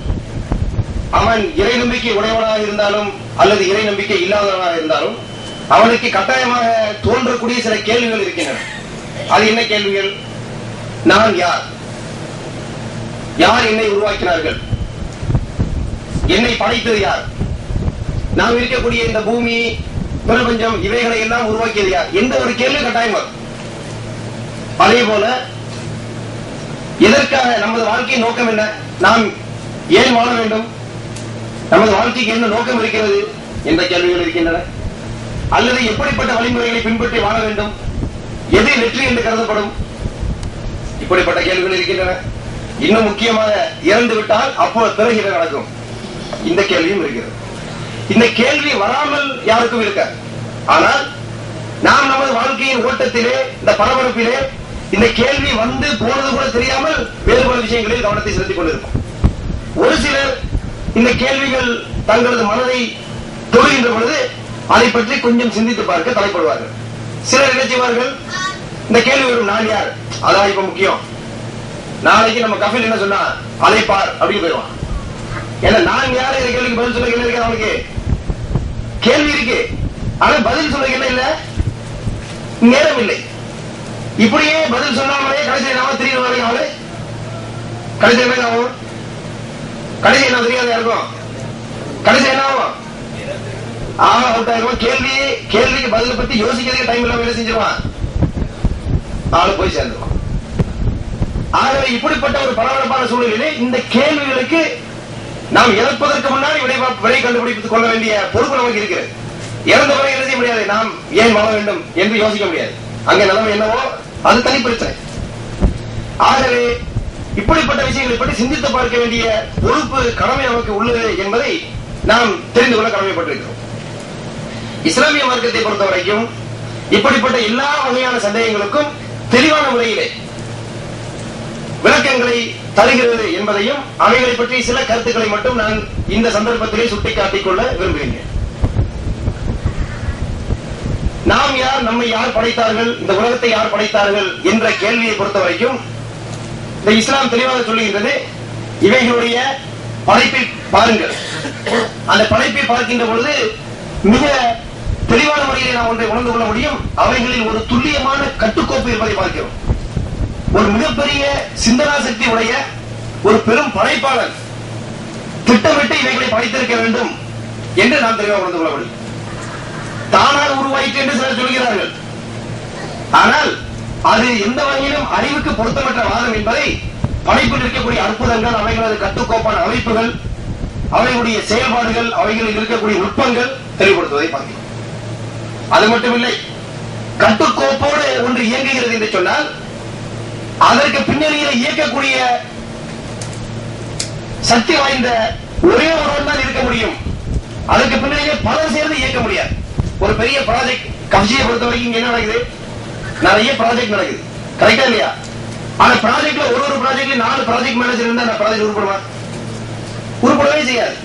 அவன் இறை நம்பிக்கை உடையவனாக இருந்தாலும் அல்லது இறை நம்பிக்கை இல்லாதவனாக இருந்தாலும், அவனுக்கு கட்டாயமாக தோன்றக்கூடிய சில கேள்விகள் இருக்கின்றன. அது என்ன கேள்விகள்? நான் யார்? யார் என்னை உருவாக்கினார்கள்? என்னை படைத்தது யார்? நாம் இருக்கக்கூடிய இந்த பூமி, பிரபஞ்சம், இவைகளை எல்லாம் உருவாக்கியது யார்? எந்த ஒரு கேள்வி கட்டாயம் வரும். அதே போல எதற்காக நமது வாழ்க்கை நோக்கம் என்ன? நாம் ஏன் வாழ வேண்டும்? நமது வாழ்க்கைக்கு என்ன நோக்கம் இருக்கிறது என்ற கேள்விகள் இருக்கின்றன. அல்லது எப்படிப்பட்ட வழிமுறைகளை பின்பற்றி வாழ வேண்டும்? எது வெற்றி என்று கருதப்படும்? இப்படிப்பட்ட கேள்விகள் இருக்கின்றன. இன்னும் முக்கியமாக, இறந்து விட்டால் அப்போ பிறகு என்ன நடக்கும்? இந்த கேள்வியும் இருக்கிறது. இந்த கேள்வி வராமல் யாருக்கும் இருக்காது. ஆனால் நாம் நமது வாழ்க்கையின் ஓட்டத்திலே, இந்த பரபரப்பிலே இந்த கேள்வி வந்து போனது கூட தெரியாமல் வேறு பல விஷயங்களில் கவனத்தை செலுத்திக் கொண்டிருக்கும். ஒரு சிலர் இந்த கேள்விகள் தங்களது மனதை தொடுகின்ற பொழுது அதை பற்றி கொஞ்சம் சிந்தித்து பார்க்க தலைப்படுவார்கள். சிலர் என்ன செய்வார்கள்? இந்த கேள்வி வரும், நான் யார்? அதான் இப்ப முக்கியம். நாளைக்கு நம்ம கஃபில் என்ன சொன்னா, அழைப்பார் அப்படின்னு போயிடுவான். ஏன்னா நான் யாரு இந்த கேள்விக்கு பதில் சொல்ல என்ன இருக்கு? அவனுக்கு கேள்வி இருக்கு, ஆனா பதில் சொல்ல என்ன இல்ல, நேரம் இல்லை. இப்படியே பதில் சொன்னாலே கடைசி நாம தெரியும் வரைக்கும் அவளு கடைசி என்ன ஆகும்? கடைசி என்ன தெரியாத இருக்கும்? கடைசி என்ன ஆகும்? அவுட் ஆகும். கேள்விக்கு பதில பத்தி யோசிக்கிறதுக்கு டைம் இல்லாம என்ன செஞ்சிருவான்? ஆளு போய் சேர்ந்துருவான். ஆகவே இப்படிப்பட்ட ஒரு பரபரப்பான சூழ்நிலையிலே இந்த கேள்விகளுக்கு நாம் இறப்பதற்கு முன்னாடி விடை கண்டுபிடித்துக் கொள்ள வேண்டிய பொறுப்பு நமக்கு இருக்கிறது. இறந்த பிறகு என்ன செய்ய முடியாது, நாம் ஏன் வாழ வேண்டும் என்று யோசிக்க முடியாது. அங்க நிலைமை என்னவோ அது தனி பிரச்சனை. ஆகவே இப்படிப்பட்ட விஷயங்களை பற்றி சிந்தித்து பார்க்க வேண்டிய பொறுப்பு, கடமை நமக்கு உள்ளது என்பதை நாம் தெரிந்து கொள்ள கடமைப்பட்டிருக்கிறோம். இஸ்லாமிய மார்க்கத்தை பொறுத்த வரைக்கும் இப்படிப்பட்ட எல்லா வகையான சந்தேகங்களுக்கும் தெளிவான முறையிலே விளக்கங்களை தருகிறது என்பதையும், அவைகளை பற்றி சில கருத்துக்களை மட்டும் நான் இந்த சந்தர்ப்பத்திலே சுட்டிக்காட்டிக் கொள்ள விரும்புகின்றேன். நாம் யார், நம்மை யார் படைத்தார்கள், இந்த உலகத்தை யார் படைத்தார்கள் என்ற கேள்வியை பொறுத்த வரைக்கும் இந்த இஸ்லாம் தெளிவாக சொல்லுகின்றது. இவைகளுடைய படைப்பை பாருங்கள். அந்த படைப்பை பார்க்கின்ற பொழுது மிக தெளிவான முறையிலே நாம் ஒன்றை உணர்ந்து கொள்ள முடியும். அவைகளில் ஒரு துல்லியமான கட்டுக்கோப்பு இருப்பதை பார்க்கிறோம். ஒரு மிகப்பெரிய சிந்தனா சக்தி உடைய ஒரு பெரும் படைப்பாளர் திட்டமிட்டு இவைகளை படைத்திருக்க வேண்டும் என்று நாம் தெளிவாக உணர்ந்து கொள்ள முடியும். தானாக உருவாயிற்று என்று சிலர் சொல்கிறார்கள். ஆனால் அது எந்த வகையிலும் அறிவுக்கு பொருத்தமற்ற வாதம் என்பதை படைப்பில் இருக்கக்கூடிய அற்புதங்கள், அவைகளது கட்டுக்கோப்பான அமைப்புகள், அவைகளுடைய செயல்பாடுகள், அவைகளில் இருக்கக்கூடிய நுட்பங்கள் தெளிவுபடுத்துவதை பார்க்கிறோம். அது மட்டுமில்லை, கட்டுக்கோப்போடு ஒன்று இயங்குகிறது என்று சொன்னால் அதற்கு பின்னணியில் இயக்கக்கூடிய சக்தி வாய்ந்த ஒரே ஒருவன் தான் இருக்க முடியும். அதற்கு பின்னணியிலே பலர் சேர்ந்து இயக்க முடியாது. ஒரு பெரிய ப்ராஜெக்ட் கட்சியை பொறுத்த வரைக்கும் என்ன நடக்குது? நிறைய ப்ராஜெக்ட் நடக்குது, கரெக்டா இல்லையா? ஆனா ப்ராஜெக்ட்ல ஒரு ப்ராஜெக்ட்ல 4 ப்ராஜெக்ட் மேனேஜர் இருந்தா அந்த ப்ராஜெக்ட் உருப்படுமா? உருப்படவே செய்யாது.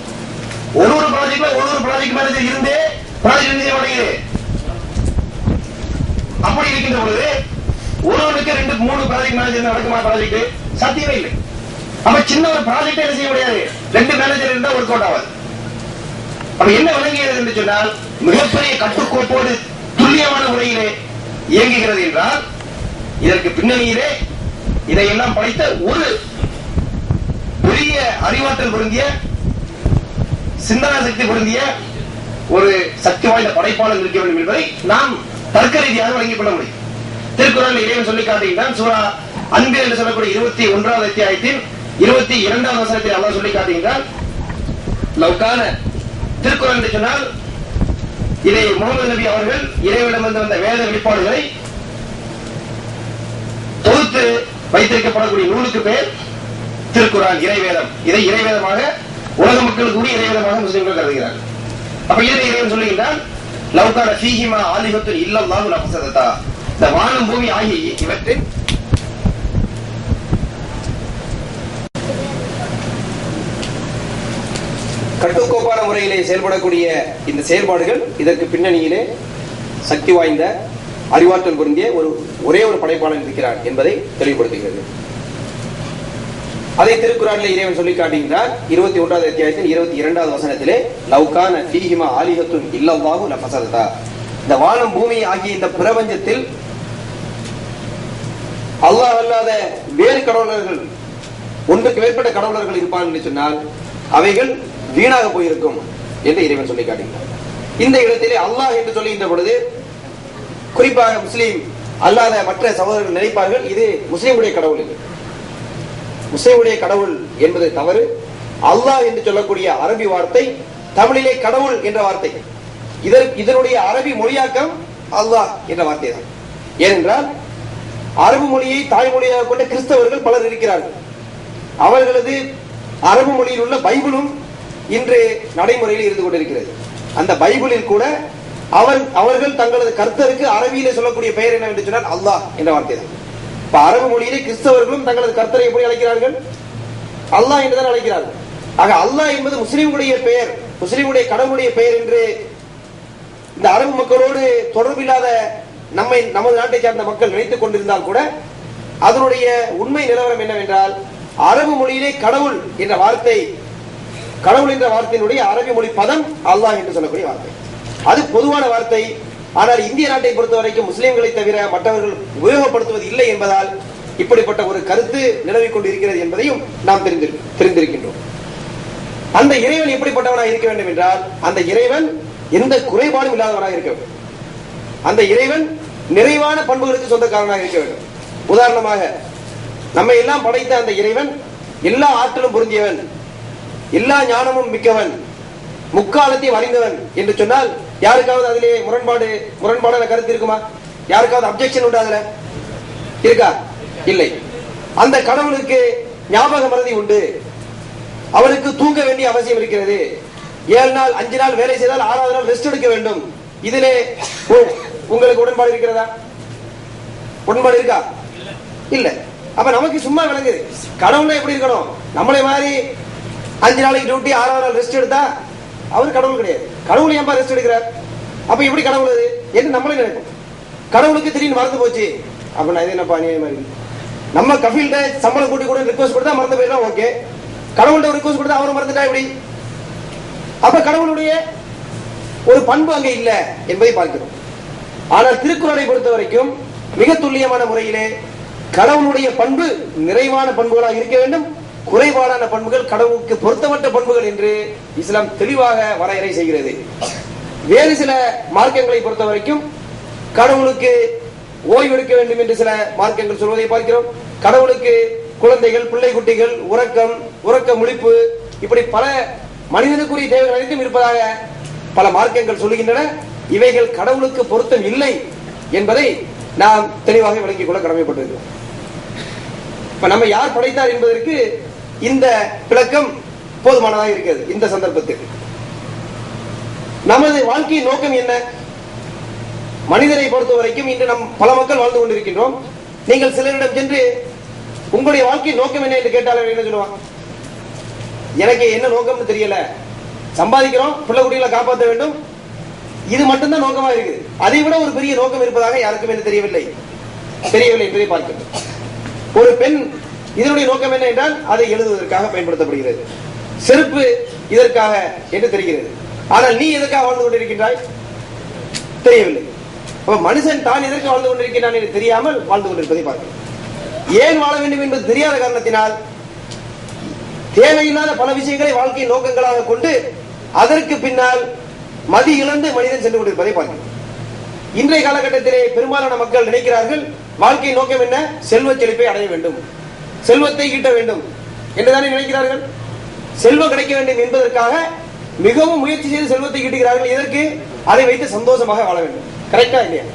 ஒரு ப்ராஜெக்ட்ல ஒரு ப்ராஜெக்ட் மேனேஜர் இருந்தே ப்ராஜெக்ட் என்ன செய்ய மாட்டேங்குது. அப்படி இருக்கின்ற பொழுது ஒருவனுக்கு 2-3 ப்ராஜெக்ட் மேனேஜர் நடக்குமா? ப்ராஜெக்ட் சாத்தியமே இல்லை. அப்ப சின்ன ஒரு ப்ராஜெக்ட் என்ன செய்ய முடியாது, 2 மேனேஜர் இருந்தா ஒர்க் அவுட் ஆகாது. அப்ப என்ன விளங்குகிறது என்று சொன்னால் மிகப்பெரிய கட்டுக்கோப்போடு துல்லியமான முறையிலே இயங்குகிறது என்றால் இதற்கு பின்னணியிலே இதையெல்லாம் படைத்த ஒரு பெரிய அறிவாற்றல் பொருந்திய, சிந்தனா சக்தி பொருந்திய ஒரு சக்தி வாய்ந்த படைப்பாளர் இருக்க வேண்டும் என்பதை நாம் தர்க்க ரீதியாக வழங்கிக் கொள்ள முடியும். திருக்குறள் இறைவன் சொல்லி காட்டுகின்றான். சூரா அன்பில் என்று சொல்லக்கூடிய 21வது அத்தியாயத்தின் 22வது வசனத்தில் அல்லாஹ் சொல்லி காட்டுகின்றான். லவ்கான திருக்குறள் என்று சொன்னால் இதை முகமது நபி அவர்கள் இறைவனிடமிருந்து வந்த வேத வெளிப்பாடுகளை தொகுத்து வைத்திருக்கப்படக்கூடிய நூலுக்கு பேர் திருக்குர்ஆன், இறைவேதம். இதை இறைவேதமாக உலக மக்களுக்கு உரிய இறைவேதமாக முஸ்லிம்கள் கருதுகிறார்கள். அப்ப இதை இறைவன் சொல்லுகின்றான், லவ்கான ஃபீஹிமா ஆலிஹத்துன் இல்லல்லாஹு லஃபஸததா. இந்த வானம் பூமி ஆகிய இவற்றின் கட்டுக்கோப்பான முறையிலே செயல்படக்கூடிய இந்த செயல்பாடுகள் இதற்கு பின்னணியிலே சக்தி வாய்ந்த அறிவாற்றல் பொருந்திய ஒரே ஒரு படைப்பாளன் இருக்கிறார் என்பதை தெளிவுபடுத்துகிறது. அதை திருக்குர்ஆனிலே இறைவன் சொல்லி காட்டுகின்றார். 21வது அத்தியாயத்தின் 22வது வசனத்திலே லவ்கான ஃபீஹிமா ஆலிஹத்துன் இல்லல்லாஹு லஃபஸததா. இந்த வானம் பூமி ஆகிய இந்த பிரபஞ்சத்தில் அல்லாஹ் அல்லாத வேறு கடவுளர்கள், ஒன்றுக்கு மேற்பட்ட கடவுளர்கள் இருப்பார்கள் என்று சொன்னால் அவைகள் வீணாக போயிருக்கும் என்று இறைவன் சொல்லி காட்டுகிறார். இந்த இடத்திலே அல்லாஹ் என்று சொல்லுகின்ற பொழுது குறிப்பாக முஸ்லீம் அல்லாத மற்ற சகோதரர்கள் நினைப்பார்கள் இது முஸ்லீமுடைய கடவுள். இது முஸ்லீமுடைய கடவுள் என்பது தவறு. அல்லாஹ் என்று சொல்லக்கூடிய அரபி வார்த்தை தமிழிலே கடவுள் என்ற வார்த்தை. இதனுடைய அரபி மொழியாக்கம் அல்லாஹ் என்ற வார்த்தை தான். ஏனென்றால் அரபு மொழியை தாய்மொழியாக கொண்ட கிறிஸ்தவர்கள் பலர் இருக்கிறார்கள். அவர்களது அரபு மொழியில் உள்ள பைபிளும் இன்று நடைமுறையில் இருந்து கொண்டிருக்கிறது. அந்த பைபிளில் கூட அவர்கள் தங்களது கர்த்தருக்கு அரபியிலே சொல்லக்கூடிய பெயர் என்னவென்று சொன்னால் அல்லாஹ் என்ற வார்த்தை தான். இப்ப அரபு மொழியிலே கிறிஸ்தவர்களும் தங்களது கர்த்தரை எப்படி அழைக்கிறார்கள்? அல்லாஹ் என்றுதான் அழைக்கிறார்கள். ஆக அல்லாஹ் என்பது முஸ்லிம்களுடைய பெயர், முஸ்லிமுடைய கடவுளுடைய பெயர் என்று இந்த அரபு மக்களோடு தொடர்பில்லாத நமது நாட்டை சார்ந்த மக்கள் நினைத்துக் கொண்டிருந்தால் கூட அதனுடைய உண்மை நிலவரம் என்னவென்றால் அரபு மொழியிலே கடவுள் என்ற வார்த்தை, கடவுள் என்ற வார்த்தையினுடைய அரபி மொழி பதம் அல்லாஹ் என்று சொல்லக்கூடிய வார்த்தை. அது பொதுவான வார்த்தை. ஆனால் இந்திய நாட்டை பொறுத்த வரைக்கும் முஸ்லிம்களை தவிர மற்றவர்கள் உபயோகப்படுத்துவது இல்லை என்பதால் இப்படிப்பட்ட ஒரு கருத்து நிலவிக் கொண்டிருக்கிறது என்பதையும் நாம் தெரிந்திருக்கின்றோம். அந்த இறைவன் எப்படிப்பட்டவனாக இருக்க வேண்டும் என்றால் அந்த இறைவன் எந்த குறைபாடும் இல்லாதவனாக இருக்க வேண்டும். அந்த இறைவன் நிறைவான பண்புகளுக்கு சொந்தக்காரனாக இருக்க வேண்டும். உதாரணமாக நம்மை எல்லாம் படைத்த அந்த இறைவன் எல்லா ஆற்றலும் பொருந்தியவன், எல்லா ஞானமும் மிக்கவன், முக்காலத்தையும் அறிந்தவன் என்று சொன்னால் யாருக்காவது அதிலே முரண்பாடான கருத்து இருக்குமா? யாருக்காவது அப்செக்ஷன் உண்டு? அதுல இருக்கா? இல்லை. அந்த கடவுளுக்கு ஞாபக மறதி உண்டு. அவனுக்கு தூங்க வேண்டிய அவசியம் இருக்கிறது. 7 நாள் 5 நாள் வேலை செய்தால் 6வது நாள் ரெஸ்ட் எடுக்க வேண்டும். இதிலே உங்களுக்கு உடன்பாடு இருக்கிறதா? உடன்பாடு இருக்கா? இல்ல. அப்ப நமக்கு சும்மா விளங்குது. கடவுள் எப்படி இருக்கணும்? நம்மளை மாதிரி 5 நாளைக்கு டியூட்டி 6வது நாள் ரெஸ்ட் எடுத்தா அவர் கடவுள் கிடையாது. கடவுள் ஏன்பா ரெஸ்ட் எடுக்கிறார்? அப்ப எப்படி கடவுள் அது என்று நம்மளே நினைப்போம். கடவுளுக்கு திடீர்னு மறந்து போச்சு அப்படின்னா இது என்னப்பா அநியாயமா இருக்கு. நம்ம கஃபீல்ட சம்பளம் கூட்டி கூட ரிக்வஸ்ட் கொடுத்தா மறந்து போயிடலாம், ஓகே. கடவுள்கிட்ட ரிக்வஸ்ட் கொடுத்தா அவரை மறந்துட்டா எப்படி? அப்ப கடவுளுடைய ஒரு பண்பு அங்கே இல்லை என்பதை பார்க்கிறோம். ஆனால் திருக்குறளை பொறுத்த வரைக்கும் மிக துல்லியமான முறையிலே கடவுளுடைய பண்பு நிறைவான பண்புகளாக இருக்க வேண்டும், குறைபாடான பண்புகள் கடவுளுக்கு பொருத்தமற்ற பண்புகள் என்று இஸ்லாம் தெளிவாக வரையறை செய்கிறது. வேறு சில மார்க்கங்களை பொறுத்த வரைக்கும் கடவுளுக்கு ஓய்வு எடுக்க வேண்டும் என்று சில மார்க்கங்கள் சொல்வதை பார்க்கிறோம். கடவுளுக்கு குழந்தைகள், பிள்ளை குட்டிகள், உறக்க முழிப்பு, இப்படி பல மனிதனுக்குரிய தேவைகள் அனைத்தும் இருப்பதாக பல மார்க்கங்கள் சொல்லுகின்றன. இவைகள் கடவுளுக்கு பொருத்தம் இல்லை என்பதை நாம் தெளிவாக விளங்கிக் கொள்ள கடமைப்பட்டிருக்கிறோம். இப்ப நம்ம யார் படைத்தார் என்பதற்கு இந்த விளக்கம் போதுமானதாக இருக்கிறது. இந்த சந்தர்ப்பத்தில் நமது வாழ்க்கையின் நோக்கம் என்ன? மனிதனை பொறுத்த வரைக்கும் இன்று நம் பல மக்கள் வாழ்ந்து கொண்டிருக்கின்றோம். நீங்கள் சிலரிடம் சென்று உங்களுடைய வாழ்க்கையின் நோக்கம் என்ன என்று கேட்டாலும் என்ன சொல்லுவாங்க? எனக்கு என்ன நோக்கம்னு தெரியல, சம்பாதிக்கிறோம், பிள்ளை குட்டிகளை காப்பாற்ற வேண்டும், இது மட்டும்தான் நோக்கமா இருக்குது. அதை விட ஒரு பெரிய நோக்கம் இருப்பதாக யாருக்கும் என்ன தெரியவில்லை என்பதை பார்க்கிறோம். ஒரு பெண் இதனுடைய நோக்கம் என்ன என்றால் அதை எழுதுவதற்காக பயன்படுத்தப்படுகிறது, செருப்பு இதற்காக என்று தெரிகிறது. ஆனால் நீ எதற்காக வாழ்ந்து கொண்டிருக்கின்றாய் தெரியவில்லை. மனுஷன் தான் எதற்கு வாழ்ந்து கொண்டிருக்கிறான் என்று தெரியாமல் வாழ்ந்து கொண்டிருப்பதை பார்க்கிறோம். ஏன் வாழ வேண்டும் என்பது தெரியாத காரணத்தினால் தேவையில்லாத பல விஷயங்களை வாழ்க்கையின் நோக்கங்களாக கொண்டு அதற்கு பின்னால் மதி இழந்து மனிதன் சென்று கொண்டிருப்பதை பார்க்கிறோம். இன்றைய காலகட்டத்திலே பெரும்பாலான மக்கள் நினைக்கிறார்கள் வாழ்க்கையின் நோக்கம் என்ன? செல்வ செழிப்பை அடைய வேண்டும், செல்வத்தை ஈட்ட வேண்டும் என்றுதானே நினைக்கிறார்கள். செல்வம் கிடைக்க வேண்டும் என்பதற்காக மிகவும் முயற்சி செய்து செல்வத்தை ஈட்டுகிறார்கள். எதற்கு? அதை வைத்து சந்தோஷமாக வாழ வேண்டும். கரெக்டா இல்லையா?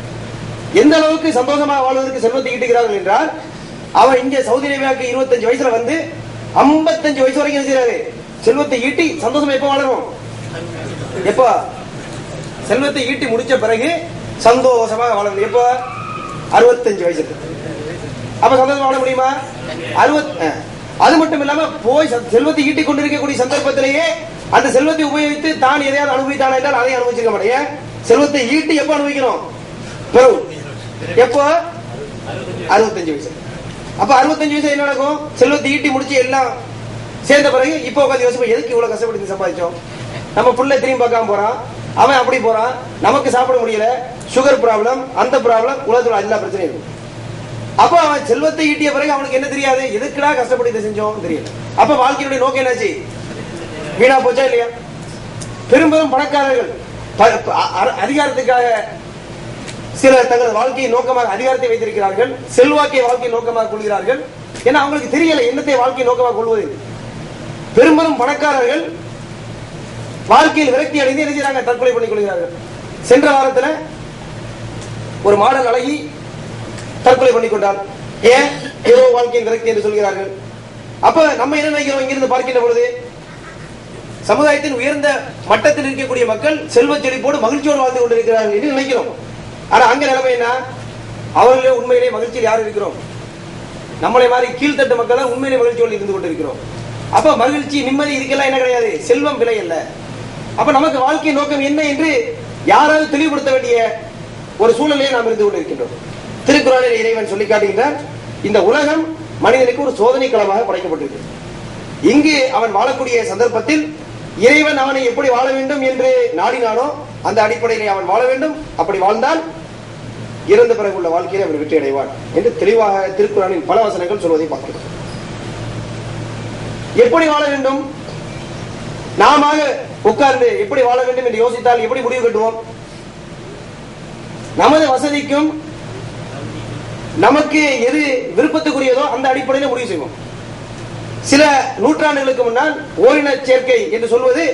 எந்த அளவுக்கு சந்தோஷமாக வாழ்வதற்கு செல்வத்தை ஈட்டுகிறார்கள் என்றால், அவன் இங்கே சவுதி அரேபியாவுக்கு 25 வயசுல வந்து 55 வயசு வரைக்கும் செய்யறாரு. செல்வத்தை ஈட்டி சந்தோஷமா எப்ப வாழணும்? எப்ப செல்வத்தை ஈட்டி முடிச்ச பிறகு சந்தோஷமாக வாழணும். எப்ப? 65 வயசுக்கு. அப்ப சந்தோஷமா வாழ முடியுமா? அது மட்டும் இல்லாம போய் செல்வத்தை ஈட்டிக் கொண்டிருக்கக்கூடிய சந்தர்ப்பத்திலேயே அந்த செல்வத்தை உபயோகித்து தான் எதையாவது அனுபவித்தானா என்றால் அதை அனுபவிச்சிருக்க மாட்டேன். செல்வத்தை ஈட்டி எப்ப அனுபவிக்கணும்? எப்போ? 65 வயசு. அப்ப 65 வயசு என்ன நடக்கும்? செல்வத்தை ஈட்டி முடிச்சு எல்லாம் சேர்ந்த பிறகு இப்ப உட்காந்து யோசிப்போம், எதுக்கு இவ்வளவு கஷ்டப்பட்டு சம்பாதிச்சோம்? நம்ம பிள்ளை திரும்பி பார்க்காம போறான், அவன் அப்படி போறான், நமக்கு சாப்பிட முடியல, சுகர் ப்ராப்ளம், அந்த ப்ராப்ளம், உலகத்துல எல்லா பிரச்சனையும் இருக்கும். அப்ப அவன் செல்வத்தை ஈட்டிய பிறகு அவனுக்கு என்ன தெரியாது? எதுக்குடா கஷ்டப்பட்டு இதை செஞ்சோம் தெரியல. அப்ப வாழ்க்கையுடைய நோக்கம் என்னாச்சு? வீணா போச்சா இல்லையா? பெரும்பாலும் பணக்காரர்கள் அதிகாரத்துக்காக சிலர் தங்களது வாழ்க்கையை நோக்கமாக அதிகாரத்தை வைத்திருக்கிறார்கள், செல்வாக்கை வாழ்க்கையை நோக்கமாக கொள்கிறார்கள். ஏன்னா அவங்களுக்கு தெரியல என்னத்தை வாழ்க்கையை நோக்கமாக கொள்வது. பெரும்பாலும் பணக்காரர்கள் வாழ்க்கையில் விரக்தி அடைந்து என்ன செய்றாங்க? தற்கொலை பண்ணிக் கொள்கிறார்கள். சென்ற வாரத்தில் ஒரு மாடல் அழகி தற்கொலை பண்ணிக் கொண்டார். ஏன்? ஏதோ வாழ்க்கையின் விரக்தி என்று சொல்கிறார்கள். அப்ப நம்ம என்ன நினைக்கிறோம்? இங்கிருந்து பார்க்கின்ற பொழுது சமுதாயத்தின் உயர்ந்த மட்டத்தில் இருக்கக்கூடிய மக்கள் செல்வ செழிப்போடு மகிழ்ச்சியோடு வாழ்ந்து கொண்டிருக்கிறார்கள் என்று நினைக்கிறோம். ஆனா அங்க நிலைமை என்ன? அவர்களே உண்மையிலே மகிழ்ச்சியில் யார் இருக்கிறோம்? நம்மளை மாதிரி கீழ்த்தட்டு மக்கள் தான் உண்மையிலே மகிழ்ச்சியோடு இருந்து கொண்டிருக்கிறோம். அப்ப மகிழ்ச்சி, நிம்மதி இதுக்கெல்லாம் என்ன கிடையாது? செல்வம் விலை அல்ல. அப்ப நமக்கு வாழ்க்கை நோக்கம் என்ன என்று யாராவது தெளிவுபடுத்த வேண்டிய ஒரு சூழலே நாம் இருந்து கொண்டிருக்கின்றோம். திருக்குறளில் இறைவன் சொல்லி காட்டுகின்றார், இந்த உலகம் மனிதனுக்கு ஒரு சோதனை களமாக படைக்கப்பட்டிருக்கு. இங்கு அவன் வாழக்கூடிய சந்தர்ப்பத்தில் இறைவன் அவனை எப்படி வாழ வேண்டும் என்று நாடினானோ அந்த அடிப்படையிலே அவன் வாழ வேண்டும். அப்படி வாழ்ந்தால் இறந்த பிறகு உள்ள வாழ்க்கையிலே அவன் வெற்றி அடைவான் என்று தெளிவாக திருக்குறளின் பல வசனங்கள் சொல்வதை பார்க்கிறோம். எப்படி வாழ வேண்டும்? நாம உட்கார்ந்து எப்படி வாழ வேண்டும் என்று யோசித்தால் எப்படி முடிவு கட்டுவோம்? நமது வசதிக்கும் நமக்கு எது விருப்பத்துக்குரியதோ அந்த அடிப்படையில் முடிவு செய்வோம். சில நூற்றாண்டுகளுக்கு முன்னால் ஓரின சேர்க்கை என்று சொல்வது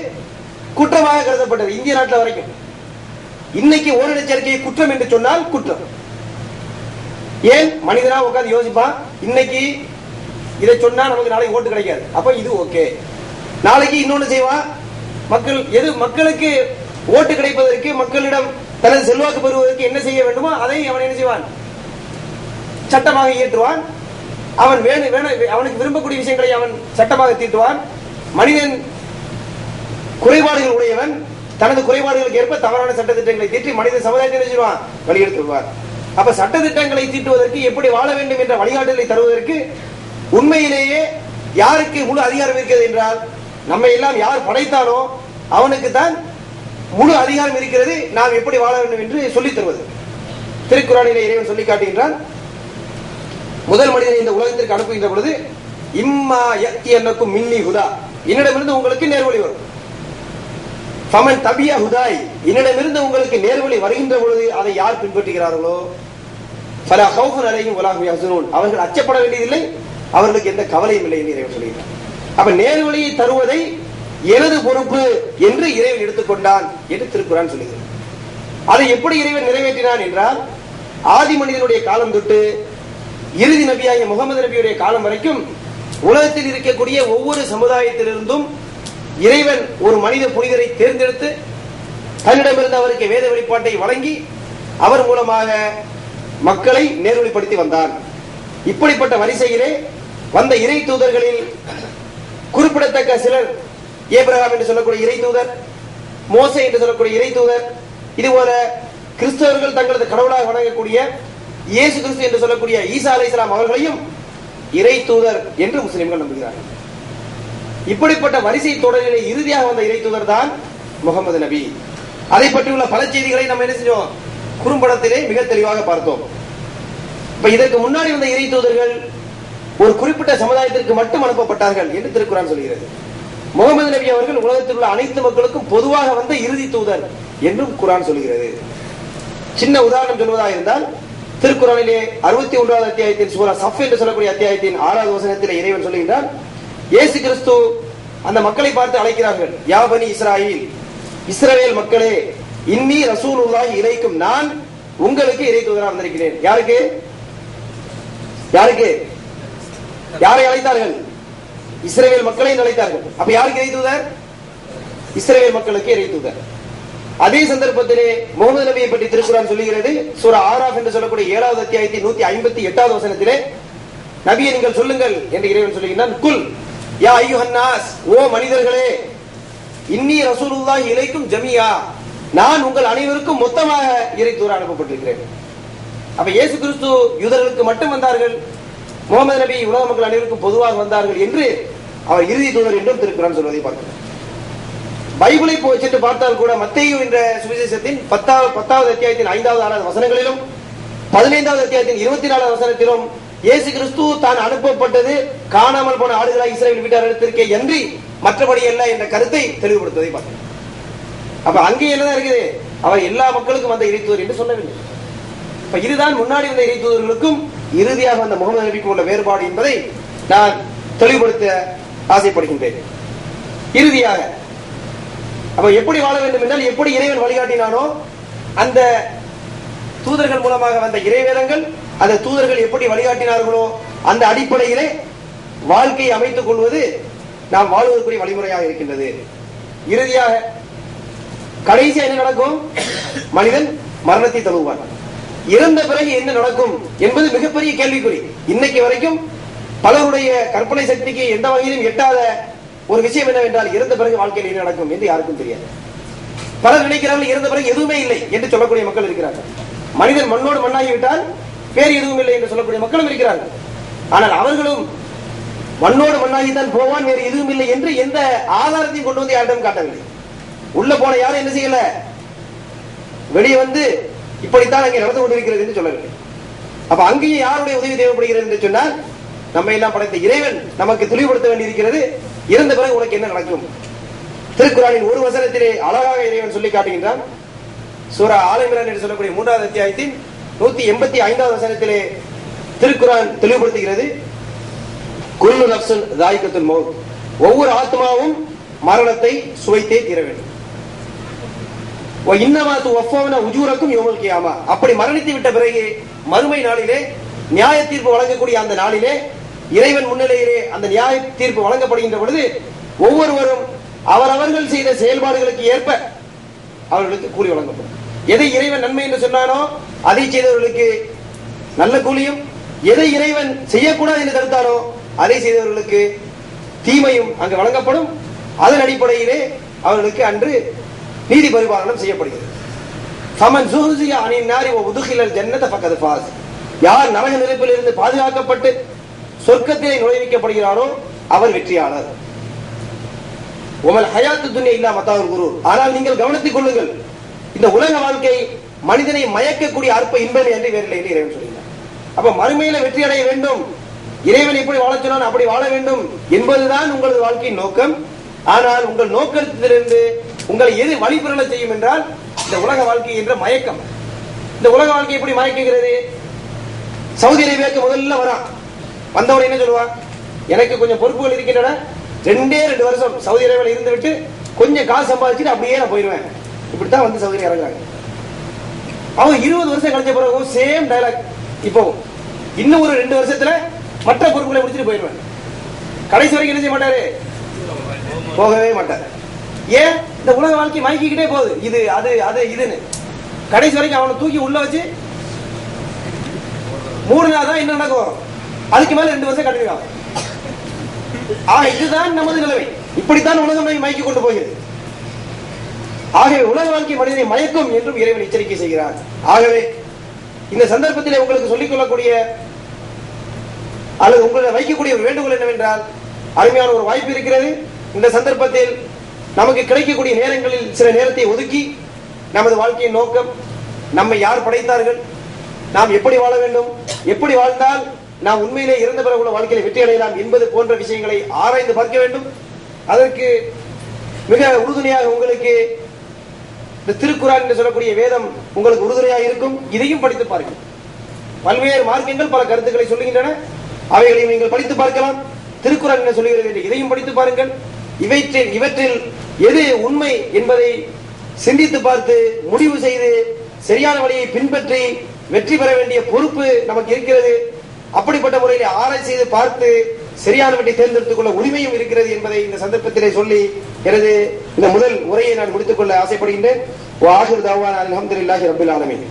குற்றமாக கருதப்பட்டது இந்திய நாட்டில் வரைக்கும். இன்னைக்கு ஓரின சேர்க்கையை குற்றம் என்று சொன்னால் குற்றம். ஏன்? மனிதனா உட்கார்ந்து யோசிப்பான், இன்னைக்கு இதை சொன்னா நமக்கு நாளைக்கு ஓட்டு கிடைக்காது, அப்ப இது ஓகே. நாளைக்கு இன்னொன்னு செய்வான், மக்களுக்கு ஓட்டு கிடைப்பதற்கு, மக்களிடம் தனது செல்வாக்கு பெறுவதற்கு என்ன செய்ய வேண்டுமோ அதை அவன் என்ன செய்வான்? சட்டமாக இயற்றுவான். அவன் அவனுக்கு விரும்பக்கூடிய விஷயங்களை அவன் சட்டமாக தீட்டுவான். மனிதன் குறைபாடுகள் உடையவன், தனது குறைபாடுகளுக்கு ஏற்ப தவறான சட்ட திட்டங்களை தீட்டி மனித சமுதாயத்தை செய்வான், வழியெடுத்துவார். அப்ப சட்ட திட்டங்களை தீட்டுவதற்கு, எப்படி வாழ வேண்டும் என்ற வழிகாட்டுதலை தருவதற்கு உண்மையிலேயே யாருக்கு முழு அதிகாரம் இருக்கிறது என்றால், நம்ம எல்லாம் யார் படைத்தானோ அவனுக்கு தான் முழு அதிகாரம் இருக்கிறது நாம் எப்படி வாழ வேண்டும் என்று சொல்லித் தருவது. திருக்குறானிலே இறைவன் சொல்லி காட்டுகின்றான், முதல் மனிதனை இந்த உலகத்திற்கு அனுப்புகின்ற பொழுது இம்மா யத்தி அன்னக்கும் மின்னி ஹுதா, என்னிடமிருந்து உங்களுக்கு நேர்வழி வரும். ஃபமன் தபியா ஹுதாய், என்னிடமிருந்து உங்களுக்கு நேர்வழி வருகின்ற பொழுது அதை யார் பின்பற்றுகிறார்களோ ஃபலா ஹவுஃபுன் அலைஹிம் வலா ஹும் யஹ்சனூன், அவர்கள் அச்சப்பட வேண்டியதில்லை, அவர்களுக்கு எந்த கவலையும் இல்லை என்று இறைவன் சொல்கிறார். அப்ப நேர்வழியை தருவதை எனது பொறுப்பு என்று இறைவன் எடுத்துக்கொண்டான் என்று திருக்குறான் சொல்லுகிறது. அதை எப்படி இறைவன் நிறைவேற்றினான் என்றால், ஆதி மனிதனுடைய காலம் தொட்டு இறுதி நபியாகிய முகமது நபியுடைய காலம் வரைக்கும் உலகத்தில் இருக்கக்கூடிய ஒவ்வொரு சமுதாயத்திலிருந்தும் இறைவன் ஒரு மனித புனிதரை தேர்ந்தெடுத்து தன்னிடமிருந்து அவருக்கு வேத வெளிப்பாட்டை வழங்கி அவர் மூலமாக மக்களை நேர்வழிப்படுத்தி வந்தான். இப்படிப்பட்ட வரிசையிலே வந்த இறை தூதர்களில் குறிப்பிடத்தக்க சிலர், ஏப்ரஹாம் என்று சொல்லக்கூடிய இறை தூதர், மோசே என்று சொல்லக்கூடிய இறை தூதர், இதுபோல கிறிஸ்தவர்கள் தங்களது கடவுளாக வணங்கக்கூடிய இயேசு கிறிஸ்து என்று சொல்லக்கூடிய ஈசா அலைஹிஸ்ஸலாம் அவர்களையும் இறை தூதர் என்று முஸ்லிம்கள் நம்புகிறார்கள். இப்படிப்பட்ட வரிசை தொடரிலே இறுதியாக வந்த இறை தூதர் தான் முகமது நபி. அதை பற்றியுள்ள பல செய்திகளை நம்ம என்ன செஞ்சோம், குறும்படத்திலே மிக தெளிவாக பார்த்தோம். இப்ப இதற்கு முன்னாடி வந்த இறை தூதர்கள் ஒரு குறிப்பிட்ட சமுதாயத்திற்கு மட்டும் அனுப்பப்பட்டார்கள் என்று திருக்குறான் சொல்கிறது. முகமது நபி அவர்கள் உலகத்தில் உள்ள அனைத்து மக்களுக்கும் பொதுவாக வந்த இறுதி தூதர் என்றும் குரான் சொல்கிறது. சின்ன உதாரணம் சொல்வதாக இருந்தால், திருக்குறானிலே 61வது அத்தியாயத்தின் சூரா சஃப் என்று சொல்லக்கூடிய அத்தியாயத்தின் 6வது வசனத்திலே இறைவன் சொல்லுகின்றான், இயேசு கிறிஸ்து அந்த மக்களை பார்த்து அழைக்கிறார்கள், யா பனி இஸ்ராயீல், இஸ்ரவேல் மக்களே, இன்னி ரசூலுல்லாஹி இலைக்கும், நான் உங்களுக்கு இறை தூதராக வந்திருக்கிறேன். யாருக்கு யாருக்கு யாரை அழைத்தார்கள்? இஸ்ரவேல் மக்களை அழைத்தார்கள். அப்ப யாருக்கு இறை தூதர்? இஸ்ரவேல் மக்களுக்கு இறை தூதர். அதே சந்தர்ப்பத்திலே முகமது நபியை பற்றி திருக்குறான் சொல்லுகிறது. சூரா ஆராஃப் என்று சொல்லக்கூடிய 7வது அத்தியாயத்தின் 158வது வசனத்திலே, நபியை நீங்கள் சொல்லுங்கள் என்று இறைவன் சொல்லுகிறான், குல் யா அய்யுஹன் நாஸ், ஓ மனிதர்களே, இன்னி ரசூலுல்லாஹி இலைக்கும் ஜமியா, நான் உங்கள் அனைவருக்கும் மொத்தமாக இறை தூதர் அனுப்பப்பட்டிருக்கிறேன். அப்ப இயேசு கிறிஸ்து யூதர்களுக்கு மட்டும் வந்தார்கள், முகமது நபி உலக மக்கள் அனைவருக்கும் பொதுவாக வந்தார்கள் என்று அவர் இறுதி தூதர் என்றும் திருக்குறான் சொல்வதை பார்க்கிறோம். பைபிளை போய்ச்சிட்டு பார்த்தால் கூட மத்தேயு என்ற சுவிசேஷத்தின் 10வது அத்தியாயத்தின் 5வது 6வது வசனங்களிலும் 15வது அத்தியாயத்தின் 24வது வசனத்திலும் இயேசு கிறிஸ்து தான் அனுப்பப்பட்டது காணாமல் போன ஆடுகளாய் இஸ்ரவேல் வீட்டாரிடத்திற்கே அன்றி மற்றபடி அல்ல என்ற கருத்தை தெளிவுபடுத்துவதை பார்க்கிறோம். அப்ப அங்கே என்னதான் இருக்குது, அவர் எல்லா மக்களுக்கும் வந்த இறை தூதர் என்று சொல்லவில்லை. இப்ப இதுதான் முன்னாடி வந்த இறை தூதர்களுக்கும் இறுதியாக வந்த முகமது நபிக்கும் உள்ள வேறுபாடு என்பதை நான் தெளிவுபடுத்த ஆசைப்படுகின்றேன். இறுதியாக அப்ப எப்படி வாழ வேண்டும் என்றால், எப்படி இறைவன் வழிகாட்டினானோ அந்த தூதர்கள் மூலமாக வந்த இறைவேதங்கள், அந்த தூதர்கள் எப்படி வழிகாட்டினார்களோ அந்த அடிப்படையிலே வாழ்க்கையை அமைத்துக் கொள்வது நாம் வாழ்வதற்குரிய வழிமுறையாக இருக்கின்றது. இறுதியாக கடைசியா என்ன நடக்கும்? மனிதன் மரணத்தை தழுவான். இறந்த பிறகு என்ன நடக்கும் என்பது மிகப்பெரிய கேள்விக்குறி. இன்னைக்கு வரைக்கும் பலருடைய கற்பனை சக்திக்கு எந்த வகையிலும் எட்டாத ஒரு விஷயம் என்னவென்றால், இறந்த பிறகு வாழ்க்கையில் என்ன நடக்கும் என்று யாருக்கும் தெரியாது. பலர் நினைக்கிறார்கள் இறந்த பிறகு எதுவுமே இல்லை என்று சொல்லக்கூடிய மக்கள் இருக்கிறார்கள். மனிதன் மண்ணோடு மண்ணாகிவிட்டால் வேறு எதுவும் இல்லை என்று சொல்லக்கூடிய மக்களும் இருக்கிறார்கள். ஆனால் அவர்களும் மண்ணோடு மண்ணாகித்தான் போவான், வேறு எதுவும் இல்லை என்று எந்த ஆதாரத்தையும் கொண்டு வந்து யாரிடம் காட்டவில்லை. உள்ள போன யாரும் என்ன செய்யல, வெளியே வந்து இப்படித்தான் அங்கே நடந்து கொண்டிருக்கிறது என்று சொல்லவில்லை. அப்ப அங்கேயே யாருடைய உதவி தேவைப்படுகிறது என்று சொன்னால், நம்ம எல்லாம் படைத்த இறைவன் நமக்கு தெளிவுபடுத்த வேண்டியிருக்கிறது, இறந்த பிறகு உனக்கு என்ன நடக்கும். திருக்குறானின் ஒரு வசனத்திலே அழகாக இறைவன் சொல்லி காட்டுகின்றான். சூரா ஆல இம்ரான் என்று சொல்லக்கூடிய 3வது அத்தியாயத்தின் 185வது வசனத்திலே திருக்குறான் தெளிவுபடுத்துகிறது, குல்லு நஃப்ஸுன் ذائقத்துல் மௌத், ஒவ்வொரு ஆத்மாவும் மரணத்தை சுவைத்தே தீர வேண்டும். இன்னமா துவஃபௌன உஜூரக்கும் யௌமுல் கியாமா, அப்படி மரணித்து விட்ட பிறகு மறுமை நாளிலே நியாய தீர்ப்பு வழங்கக்கூடிய அந்த நாளிலே இறைவன் முன்னிலையிலே அந்த நியாய தீர்ப்பு வழங்கப்படுகின்ற பொழுது ஒவ்வொருவரும் அவரவர்கள் செய்த செயல்பாடுகளுக்கு ஏற்ப அவர்களுக்கு கூலி வழங்கப்படும். எதை இறைவன் நன்மை என்று சொன்னானோ அதை செய்தவர்களுக்கு நல்ல கூலியும், எதை இறைவன் செய்யக்கூடாது என்று தடுத்தானோ அதை செய்தவர்களுக்கு தீமையும் அங்கு வழங்கப்படும். அதன் அடிப்படையிலே அவர்களுக்கு அன்று நீதி பரிபாலனம் செய்யப்படுகிறது. ஃபமன் ஸுஹ்ஸிய அனின் நாரி வ உத்கிலல் ஜன்னத ஃபகத் ஃபாஸ், யார் நரக நெருப்பில் இருந்து பாதுகாக்கப்பட்டு சொர்க்கத்திலே நுழைவிக்கப்படுகிறாரோ அவர் வெற்றியாளர். உமல் ஹயாத்து துன்யா இல்லா மத்தாவுல் குரூர். ஆனால் நீங்கள் கவனித்துக் கொள்ளுங்கள், இந்த உலக வாழ்க்கை மனிதனை மயக்கக்கூடிய அற்ப இன்பம் என்று வேறில்லை என்று இறைவன் சொல்கிறார். அப்ப மறுமையில வெற்றி அடைய வேண்டும், இறைவன் எப்படி வாழ சொன்னான் அப்படி வாழ வேண்டும் என்பதுதான் உங்களது வாழ்க்கையின் நோக்கம். ஆனால் உங்கள் நோக்கத்திலிருந்து உங்களை எது வழிபெறல செய்யும் என்றால் இந்த உலக வாழ்க்கை என்ற மயக்கம். இந்த உலக வாழ்க்கை எப்படி மயக்குகிறது? சவுதி அரேபியாவுக்கு முதல்ல வரான், வந்தவன் என்ன சொல்லுவான், எனக்கு கொஞ்சம் பொறுப்புகள் இருக்கின்றன, 2 வருஷம் சவுதி அரேபியாவில் இருந்து விட்டு கொஞ்சம் காசு சம்பாதிச்சுட்டு அப்படியே நான் போயிடுவேன். இப்படித்தான் வந்து சவுதி இறங்குறாங்க. அவங்க 20 வருஷம் கழிச்ச பிறகு சேம் டயலாக். இப்போ இன்னும் ஒரு 2 வருஷத்துல மற்ற பொறுப்புகளை முடிச்சுட்டு போயிடுவேன். கடைசி வரைக்கும் என்ன செய்ய மாட்டாரு, போகவே மாட்டார். ஏன்? இந்த உலக வாழ்க்கை மயக்கிக்கிட்டே போகுது, இது அது அது இதுன்னு. கடைசி வரைக்கும் அவனை தூக்கி உள்ள வச்சு 3 நாள் தான் என்ன நடக்கும், அதுக்கு மேல 2 வருஷம் கண்டினியூ ஆகும். இதுதான் நமது நிலைமை. இப்படித்தான் உலகம் மயக்கி கொண்டு போகிறது. ஆகவே உலக வாழ்க்கை மனிதனை மயக்கும் என்றும் இறைவன் எச்சரிக்கை செய்கிறார். ஆகவே இந்த சந்தர்ப்பத்தில் உங்களுக்கு சொல்லிக் கொள்ளக்கூடிய அல்லது உங்களை வைக்கக்கூடிய ஒரு வேண்டுகோள் என்னவென்றால், அருமையான ஒரு வாய்ப்பு இருக்கிறது. இந்த சந்தர்ப்பத்தில் நமக்கு கிடைக்கக்கூடிய நேரங்களில் சில நேரத்தை ஒதுக்கி நமது வாழ்க்கையின் நோக்கம், நம்மை யார் படைத்தார்கள், நாம் எப்படி வாழ வேண்டும், எப்படி வாழ்ந்தால் நாம் உண்மையிலே இறந்த பிறகு உள்ள வாழ்க்கையை வெற்றி அடையலாம் என்பது போன்ற விஷயங்களை ஆராய்ந்து பார்க்க வேண்டும். அதற்கு மிக உறுதுணையாக உங்களுக்கு இந்த திருக்குரான் என்று சொல்லக்கூடிய வேதம் உங்களுக்கு உறுதுணையாக இருக்கும். இதையும் படித்து பாருங்கள். பல்வேறு மார்க்கங்கள் பல கருத்துக்களை சொல்லுகின்றன, அவைகளையும் நீங்கள் படித்து பார்க்கலாம். திருக்குரான் என்ன சொல்லுகிறது என்று இதையும் படித்து பாருங்கள். இவற்றில் எது உண்மை என்பதை சிந்தித்து பார்த்து முடிவு செய்து சரியான வழியை பின்பற்றி வெற்றி பெற வேண்டிய பொறுப்பு நமக்கு இருக்கிறது. அப்படிப்பட்ட முறையில் ஆராய்ச்சி செய்து பார்த்து சரியானவற்றை தேர்ந்தெடுத்துக் கொள்ள உரிமையும் இருக்கிறது என்பதை இந்த சந்தர்ப்பத்திலே சொல்லி எனது இந்த முதல் உரையை நான் முடித்துக் கொள்ள ஆசைப்படுகின்றேன். அல்ஹம்துலில்லாஹி ரப்பில் ஆலமீன்.